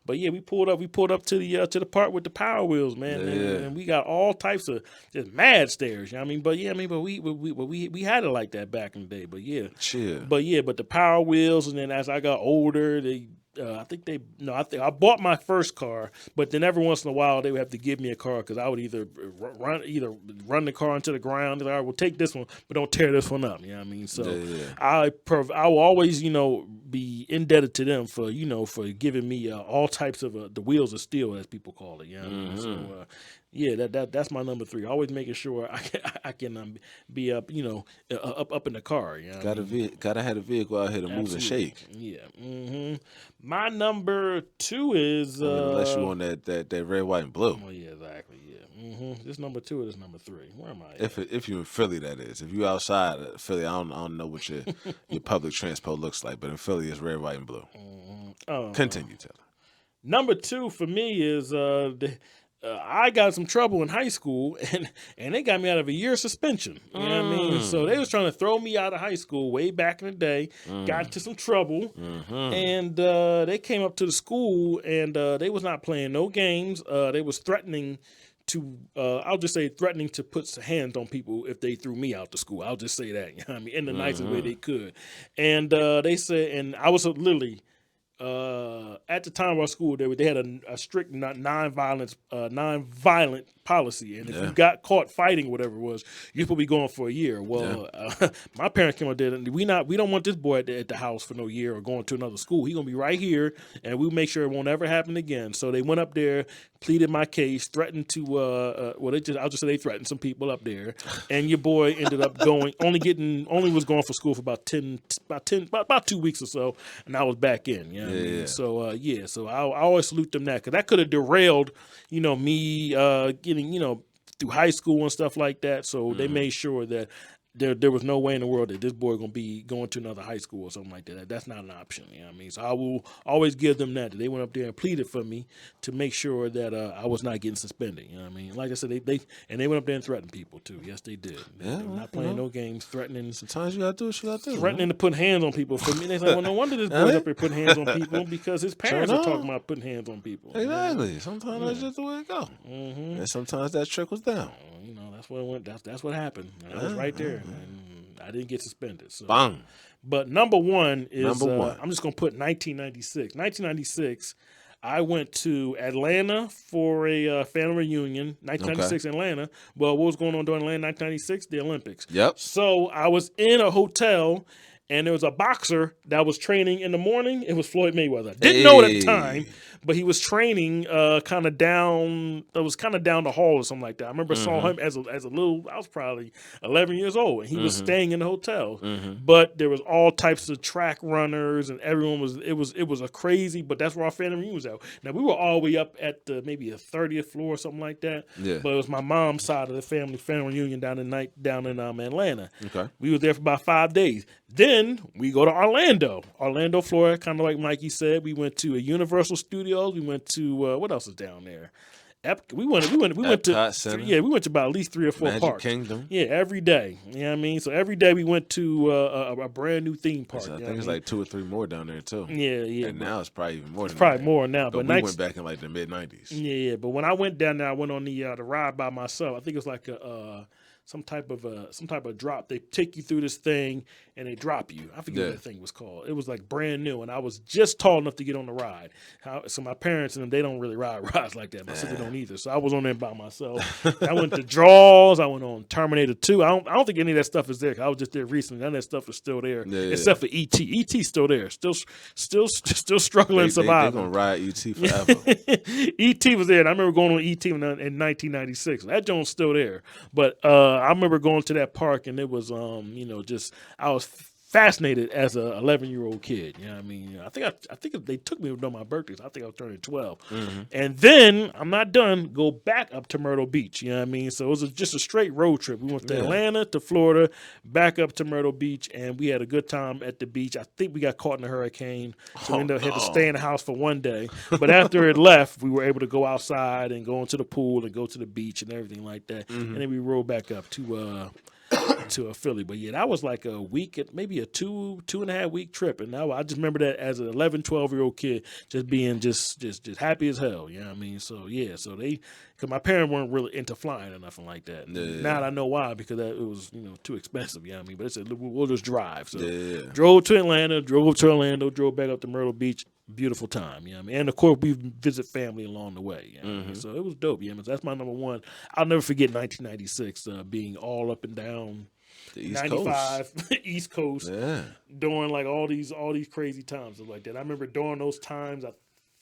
but yeah, we pulled up to the part with the Power Wheels, man, and we got all types of just mad stares. You know what I mean? But yeah, I mean, but we had it like that back in the day. But yeah, Chill. but the Power Wheels, and then as I got older, I think I bought my first car, but then every once in a while they would have to give me a car because I would either run the car into the ground. They're like, all right, well, take this one, but don't tear this one up. You know what I mean? So I will always be indebted to them for giving me all types of the wheels of steel, as people call it. You know what I mean? So yeah, that's my number 3. Always making sure I can be up up in the car. You know Gotta have a vehicle out here to move and shake. Yeah. My number 2 is Unless you on that red, white, and blue. Oh yeah, exactly. Yeah. This number 2 or this number 3? Where am I? If you in Philly, that is. If you outside of Philly, I don't know what your public transport looks like, but in Philly it's red, white, and blue. Continue, Taylor. Number 2 for me is I got some trouble in high school, and they got me out of a year suspension. You know what I mean? So they was trying to throw me out of high school way back in the day. Got into some trouble, and they came up to the school, and they was not playing no games. They was threatening to I'll just say threatening to put hands on people if they threw me out the school. I'll just say that, you know what I mean, in the nicest way they could. And they said, and I was literally at the time of our school, they had a strict non-violent policy, and if you got caught fighting, whatever it was, you're supposed to be going for a year. Well, my parents came up there, and we don't want this boy at the house for no year or going to another school. He's gonna be right here, and we'll make sure it won't ever happen again. So they went up there, pleaded my case, threatened to I'll just say they threatened some people up there, and your boy ended up only was going for school for about 2 weeks or so, and I was back in. You know what I mean? So so I always salute them that, because that could have derailed me getting through high school and stuff like that. So they made sure that there was no way in the world that this boy gonna be going to another high school or something like that. That's not an option. You know what I mean? So I will always give them that. They went up there and pleaded for me to make sure that I was not getting suspended. You know what I mean? Like I said, they went up there and threatened people too. Yes, they did. Yeah, They were well, not playing no games, threatening. Sometimes you gotta do what you gotta do. Threatening to put hands on people. For me, they say, well, no wonder this boy's up here putting hands on people because his parents are talking about putting hands on people. Exactly. Sometimes that's just the way it go. And sometimes that trickles down. You know, that's what it went. That's what happened. And I was right there, and I didn't get suspended. So, Bang. but number one is Number one. I'm just gonna put 1996. 1996. I went to Atlanta for a family reunion. 1996 Atlanta. Well, what was going on during Atlanta 1996? The Olympics. Yep. So I was in a hotel, and there was a boxer that was training in the morning. It was Floyd Mayweather. Didn't know it at the time, but he was training kind of down. It was kind of down the hall or something like that. I remember saw him as a little. I was probably 11 years old, and he was staying in the hotel. But there was all types of track runners, and everyone was. It was a crazy. But that's where our family reunion was at. Now we were all the way up at maybe a 30th floor or something like that. Yeah. But it was my mom's side of the family reunion down in Atlanta. Okay. We were there for about 5 days. Then we go to Orlando, Florida. Kind of like Mikey said, we went to a Universal Studios. We went to what else is down there? We went to Center. we went to about at least 3 or 4 Magic parks. Kingdom. Yeah, every day. You know what I mean? So every day we went to a brand new theme park. I think it's like 2 or 3 more down there too. Yeah. And now it's probably even more. It's probably more now. But we went back in like the mid '90s. Yeah. But when I went down there, I went on the ride by myself. I think it was like some type of drop. They take you through this thing and they drop you. I forget what the thing was called. It was like brand new, and I was just tall enough to get on the ride. So my parents and them, they don't really ride rides like that. My sister don't either. So I was on there by myself. I went to Jaws. I went on Terminator 2. I don't think any of that stuff is there. I was just there recently. None of that stuff is still there, except for E.T. E.T. still there, still struggling and surviving. They're gonna ride E.T. forever. E.T. was there, and I remember going on E.T. in 1996. That joint's still there, but I remember going to that park, and it was just I was fascinated as a 11-year-old kid. You know what I mean? I think they took me on my birthdays. I think I was turning 12. And then I'm not done. Go back up to Myrtle Beach. You know what I mean? So it was just a straight road trip. We went to Atlanta to Florida, back up to Myrtle Beach, and we had a good time at the beach. I think we got caught in a hurricane, so we ended up had to stay in the house for one day. But after it left, we were able to go outside and go into the pool and go to the beach and everything like that. And then we rode back up to a Philly. But yeah, that was like a week, maybe a 2.5 week trip. And now I just remember that as an 11, 12-year-old kid, just being just happy as hell. You know what I mean? So yeah, because my parents weren't really into flying or nothing like that. Yeah. Now I know why, because it was too expensive. You know what I mean? But it said we'll just drive. So drove to Atlanta, drove to Orlando, drove back up to Myrtle Beach. Beautiful time, you know what I mean? And of course, we visit family along the way. You know what I mean? So it was dope. You know what I mean? That's my number one. I'll never forget 1996 being all up and down The East 95 Coast. East Coast during like all these crazy times like that. I remember during those times, I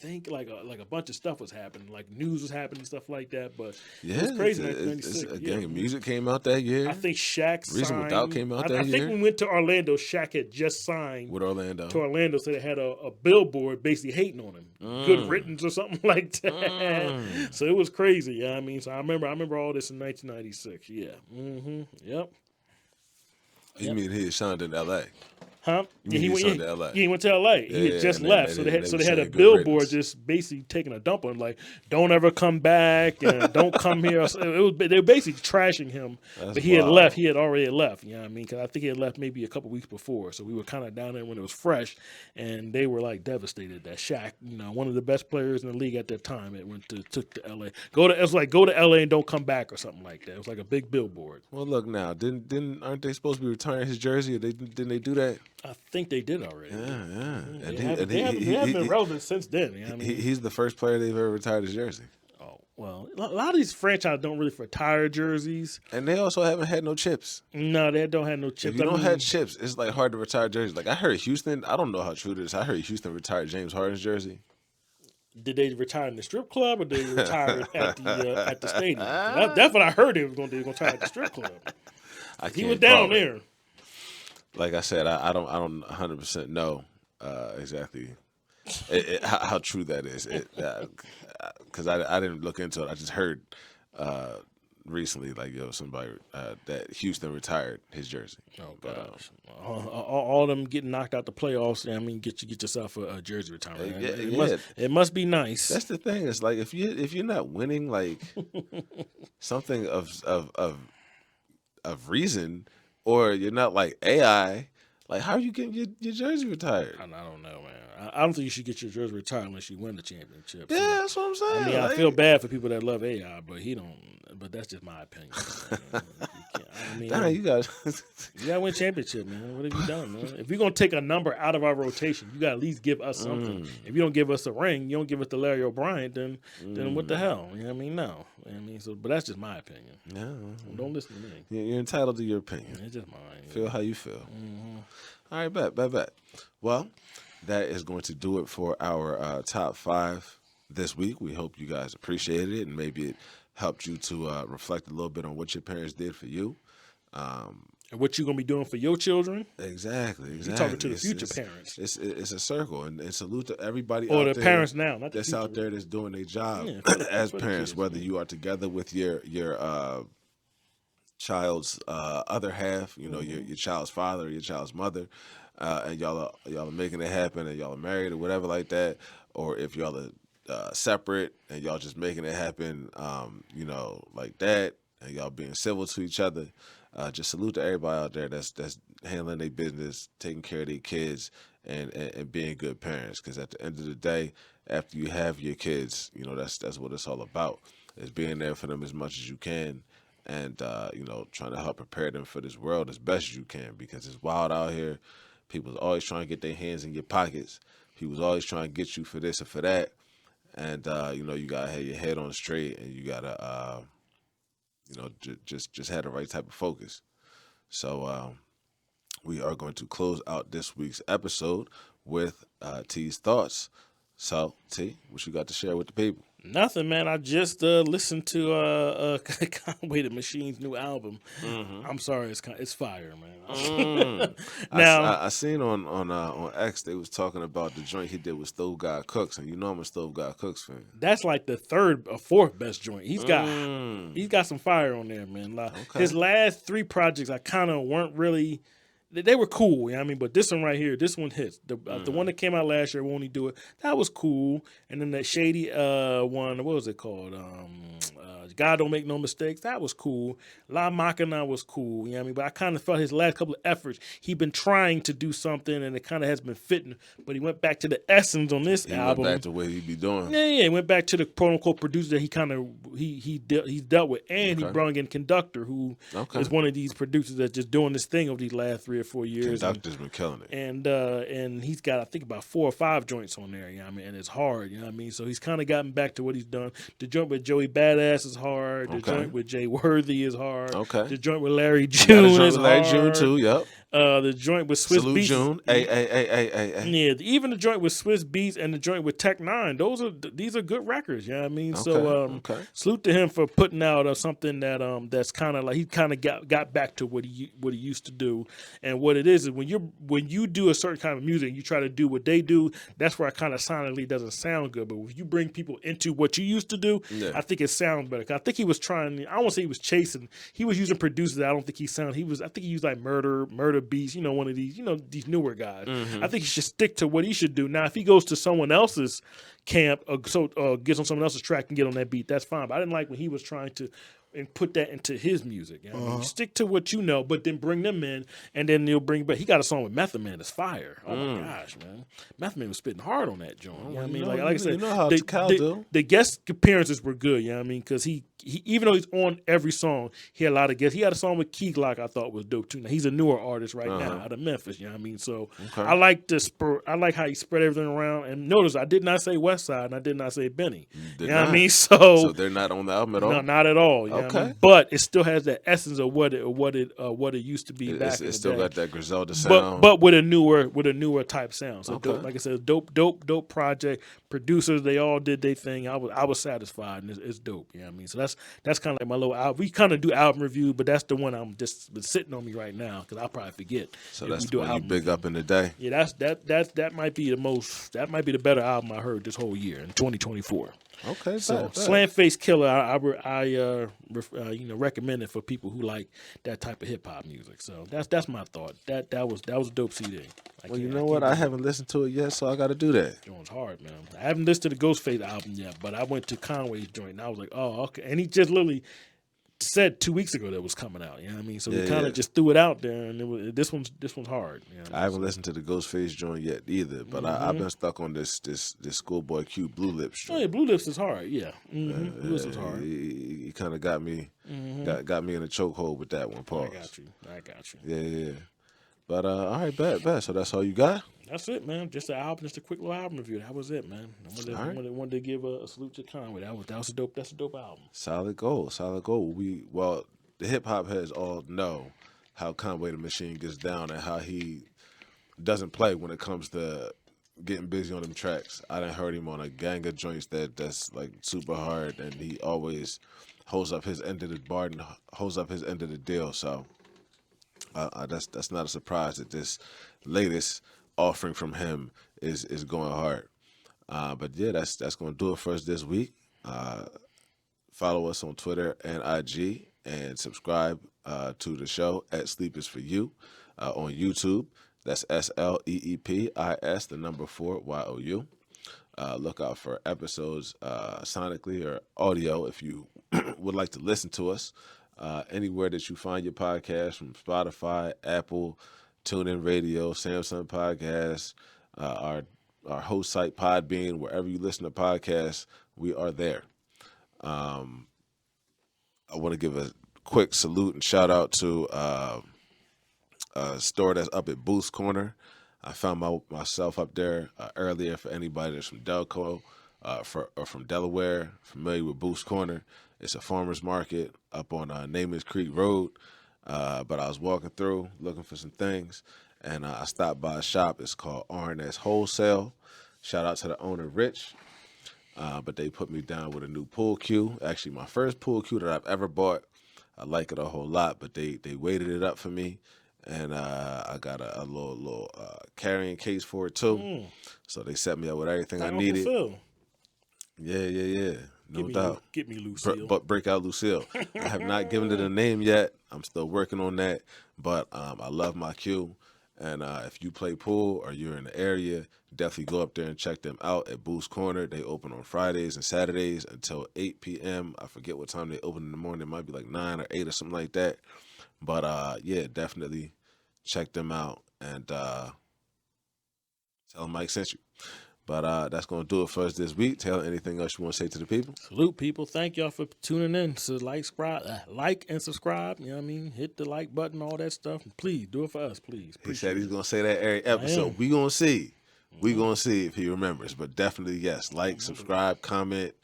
think like a bunch of stuff was happening, like news was happening, stuff like that. But it was crazy. 1996. Music came out that year. I think Shaq signed. Reasonable Doubt came out that year. I think we went to Orlando. Shaq had just signed with Orlando. To Orlando, so they had a billboard basically hating on him, good riddance or something like that. So it was crazy. Yeah, I mean, so I remember all this in 1996. Yeah. Yep. You mean he shined in L.A.? Huh? Yeah, he went to LA. He went to LA. He had just left. So they had a good billboard riddance. just basically taking a dump on him, like, don't ever come back and don't come here. They were basically trashing him. That's but he had wild. left. He had already left. You know what I mean? Because I think he had left maybe a couple weeks before. So we were kind of down there when it was fresh, and they were like devastated that Shaq, one of the best players in the league at that time, took to LA. It was like go to LA and don't come back or something like that. It was like a big billboard. Well, look now, aren't they supposed to be retiring his jersey? Or didn't they do that? I think they did already. Yeah. They haven't been relevant since then. You know what I mean? He's the first player they've ever retired his jersey. Oh, well, a lot of these franchises don't really retire jerseys. And they also haven't had no chips. No, they don't have no chips. If you don't have chips, it's like hard to retire jerseys. Like I heard Houston, I don't know how true it is. I heard Houston retired James Harden's jersey. Did they retire in the strip club or did they retire at the stadium? That's what I heard they were going to do. They were going to retire at the strip club. He was down there. Like I said, I don't 100% know exactly how true that is. Because I didn't look into it. I just heard recently, like somebody that Houston retired his jersey. Oh But gosh, all them getting knocked out the playoffs. I mean, get yourself a jersey retirement. yeah, It must be nice. that's the thing. It's like if you're not winning like something of reason, or you're not like AI, like how are you getting your jersey retired? I don't know, man. I don't think you should get your jersey retired unless you win the championship. Yeah, So, that's what I'm saying. I mean, I feel bad for people that love AI, but he don't. But that's just my opinion. Damn, you guys. You gotta win championship, man. What have you done, man? If you're gonna take a number out of our rotation, you gotta at least give us something. If you don't give us a ring, you don't give us the Larry O'Brien, then what the hell? You know what I mean? No. You know what I mean? So, but that's just my opinion. Yeah. Don't listen to me. You're entitled to your opinion. It's just mine. Feel how you feel. All right, bet. Well, that is going to do it for our top 5 this week. We hope you guys appreciated it, and maybe it helped you to reflect a little bit on what your parents did for you. And what you gonna be doing for your children? Exactly. You're talking to the future parents. It's a circle, and salute to everybody Or out the there parents now, not the that's future. out there that's doing their job for as the parents, kids, whether you are together with your child's other half, your child's father or your child's mother, and y'all are making it happen, and y'all are married or whatever like that, or if y'all are separate and y'all just making it happen, like that, and y'all being civil to each other. Just salute to everybody out there that's handling their business, taking care of their kids, and being good parents. Because at the end of the day, after you have your kids, that's what it's all about. Is being there for them as much as you can, and trying to help prepare them for this world as best as you can. Because it's wild out here. People's always trying to get their hands in your pockets. People's always trying to get you for this or for that. And you gotta have your head on straight, and you gotta just have the right type of focus. So we are going to close out this week's episode with T's thoughts. So T, what you got to share with the people? Nothing, man. I just listened to Conway the Machine's new album. I'm sorry, it's fire, man. Now I seen on X they was talking about the joint he did with Stove God Cooks, and I'm a Stove God Cooks fan. that's like the third or fourth best joint. He's got some fire on there, man. Like, his last 3 projects, I kind of weren't really. They were cool, you know what I mean? But this one right here, this one hits. The one that came out last year, Won't He Do It, that was cool. And then that Shady one, what was it called? God Don't Make No Mistakes, that was cool. La Machina was cool, you know what I mean? But I kind of felt his last couple of efforts, he'd been trying to do something, and it kind of has been fitting. But he went back to the essence on this album. Went back to what he be doing. Yeah, he went back to the quote unquote producer that he kind of he's dealt with, and he brought in Conductor, who is one of these producers that's just doing this thing over these last 3 or 4 years. Conductor's been killing it, and he's got I think about 4 or 5 joints on there. You know what I mean? And it's hard. You know what I mean? So he's kind of gotten back to what he's done. The joint with Joey Badass is hard. The joint with Jay Worthy is hard. The joint with Larry June is hard. Larry June too. Yep. The joint with Swiss Salute Beats. June. Hey. Yeah, even the joint with Swiss Beats and the joint with Tech N9ne, these are good records. You know what I mean? So salute to him for putting out something that's kind of like he kind of got back to what he used to do. And what it is when you do a certain kind of music, you try to do what they do. That's where it kind of sonically doesn't sound good. But if you bring people into what you used to do, I think it sounds better. 'Cause I think he was trying. I won't say he was chasing. He was using producers. I don't think he sounded. I think he used like Murder Beats. One of these. These newer guys. I think he should stick to what he should do. Now, if he goes to someone else's camp or gets on someone else's track and get on that beat, that's fine. But I didn't like when he was trying to and put that into his music. You know what I mean? Stick to what you know, but then bring them in, and then they'll bring. But he got a song with Method Man that's fire. Oh my gosh, man! Method Man was spitting hard on that joint. You know what I mean? Like I said, how the guest appearances were good. You know what I mean? Because he even though he's on every song, he had a lot of guests. He had a song with Key Glock I thought was dope too. Now he's a newer artist right now out of Memphis. You know what I mean? So I like I like how he spread everything around. And notice I did not say West Side and I did not say Benny. You know what I mean? So they're not on the album at all. No, not at all. You know what I mean? But it still has that essence of what it used to be back in the day. It still got that Griselda sound, but with a newer type sound. So dope, like I said, dope project. Producers, they all did their thing. I was satisfied, and it's dope. You know what I mean? So that's kind of like my little album. We kind of do album review, but that's the one I'm just been sitting on me right now because I'll probably forget. So that's the one you big up in the day. Yeah, that might be the better album I heard this whole year in 2024. Okay, So bet. Slam Face Killer, recommend it for people who like that type of hip hop music. So that's my thought. That was a dope CD. Well, you know what? I haven't listened to it yet, so I got to do that. Joint's hard, man. I haven't listened to the Ghostface album yet, but I went to Conway's joint and I was like, oh, okay. And he just literally said 2 weeks ago that it was coming out. You know what I mean? So they kind of just threw it out there, and this one's hard. You know I haven't listened to the Ghostface joint yet either, but I've been stuck on this Schoolboy Q Blue Lips joint. Oh yeah, Blue Lips is hard. Yeah, Blue Lips is hard. He kind of got me got me in a chokehold with that one. Pause. I got you. Yeah. But all right, bet. So that's all you got? That's it, man. Just an album, just a quick little album review. That was it, man. I wanted to give a salute to Conway. That was a dope. That's a dope album. Solid goal. The hip hop heads all know how Conway the Machine gets down and how he doesn't play when it comes to getting busy on them tracks. I done heard him on a gang of joints that's like super hard, and he always holds up his end of the bargain, holds up his end of the deal. So that's not a surprise that this latest offering from him is going hard. But yeah, that's gonna do it for us this week. Follow us on Twitter and IG, and subscribe to the show at Sleep Is For You on YouTube. That's S.L.E.E.P.I.S. the number 4 YOU. Look out for episodes sonically or audio if you would like to listen to us anywhere that you find your podcast, from Spotify, Apple, TuneIn Radio, Samsung Podcasts, our host site Podbean. Wherever you listen to podcasts, we are there. I want to give a quick salute and shout out to a store that's up at Booth's Corner. I found myself up there earlier. For anybody that's from Delco or from Delaware, familiar with Booth's Corner, it's a farmer's market up on Naaman's Creek Road. But I was walking through looking for some things, and I stopped by a shop. It's called R&S Wholesale. Shout out to the owner, Rich. But they put me down with a new pool cue. Actually, my first pool cue that I've ever bought. I like it a whole lot, but they weighted it up for me, and I got a little carrying case for it too. So they set me up with everything I needed. Yeah. No doubt. Get me Lucille. But break out Lucille. I have not given it a name yet. I'm still working on that. But I love my cue. And if you play pool or you're in the area, definitely go up there and check them out at Booth's Corner. They open on Fridays and Saturdays until 8 p.m. I forget what time they open in the morning. It might be like 9 or 8 or something like that. But yeah, definitely check them out and tell them Mike sent you. But that's going to do it for us this week. Taylor, anything else you want to say to the people? Salute, people. Thank y'all for tuning in. So like and subscribe. You know what I mean? Hit the like button, all that stuff. And please, do it for us, please. He said he's going to say that every episode. We going to see. We going to see if he remembers. But definitely, yes. Like, subscribe, comment.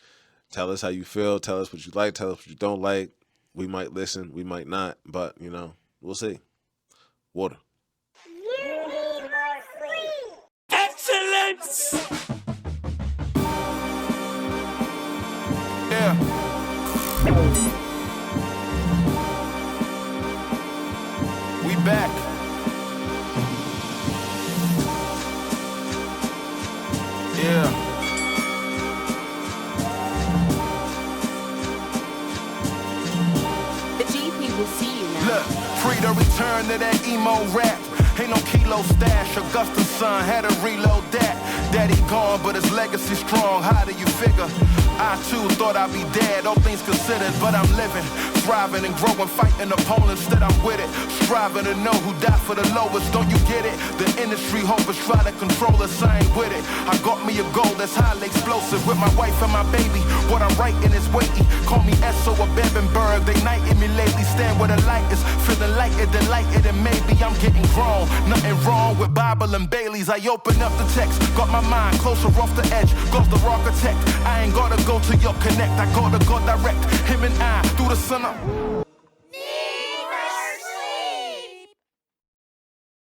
Tell us how you feel. Tell us what you like. Tell us what you don't like. We might listen. We might not. But, we'll see. Water. Excellence! Yeah. We back. Yeah. The GP will see you now. Look, free to return to that emo rap. Ain't no kilo stash, Augusta's son had to reload that. Daddy gone, but his legacy strong, how do you figure? I too thought I'd be dead, all things considered, but I'm living, thriving and growing, fighting opponents that I'm with it. Striving to know who died for the lowest, don't you get it? The industry hopers try to control us, I ain't with it. I got me a goal that's highly explosive with my wife and my baby. What I'm writing is weighty, call me S.O. or Bebenberg. They knighting me lately, stand where the light is, feeling lighted, delighted, and maybe I'm getting grown. Nothing wrong with Bible and Baileys. I open up the text, got my mind closer off the edge. Goes the architect. I ain't gotta go to your connect. I gotta go direct. Him and I through the sun up.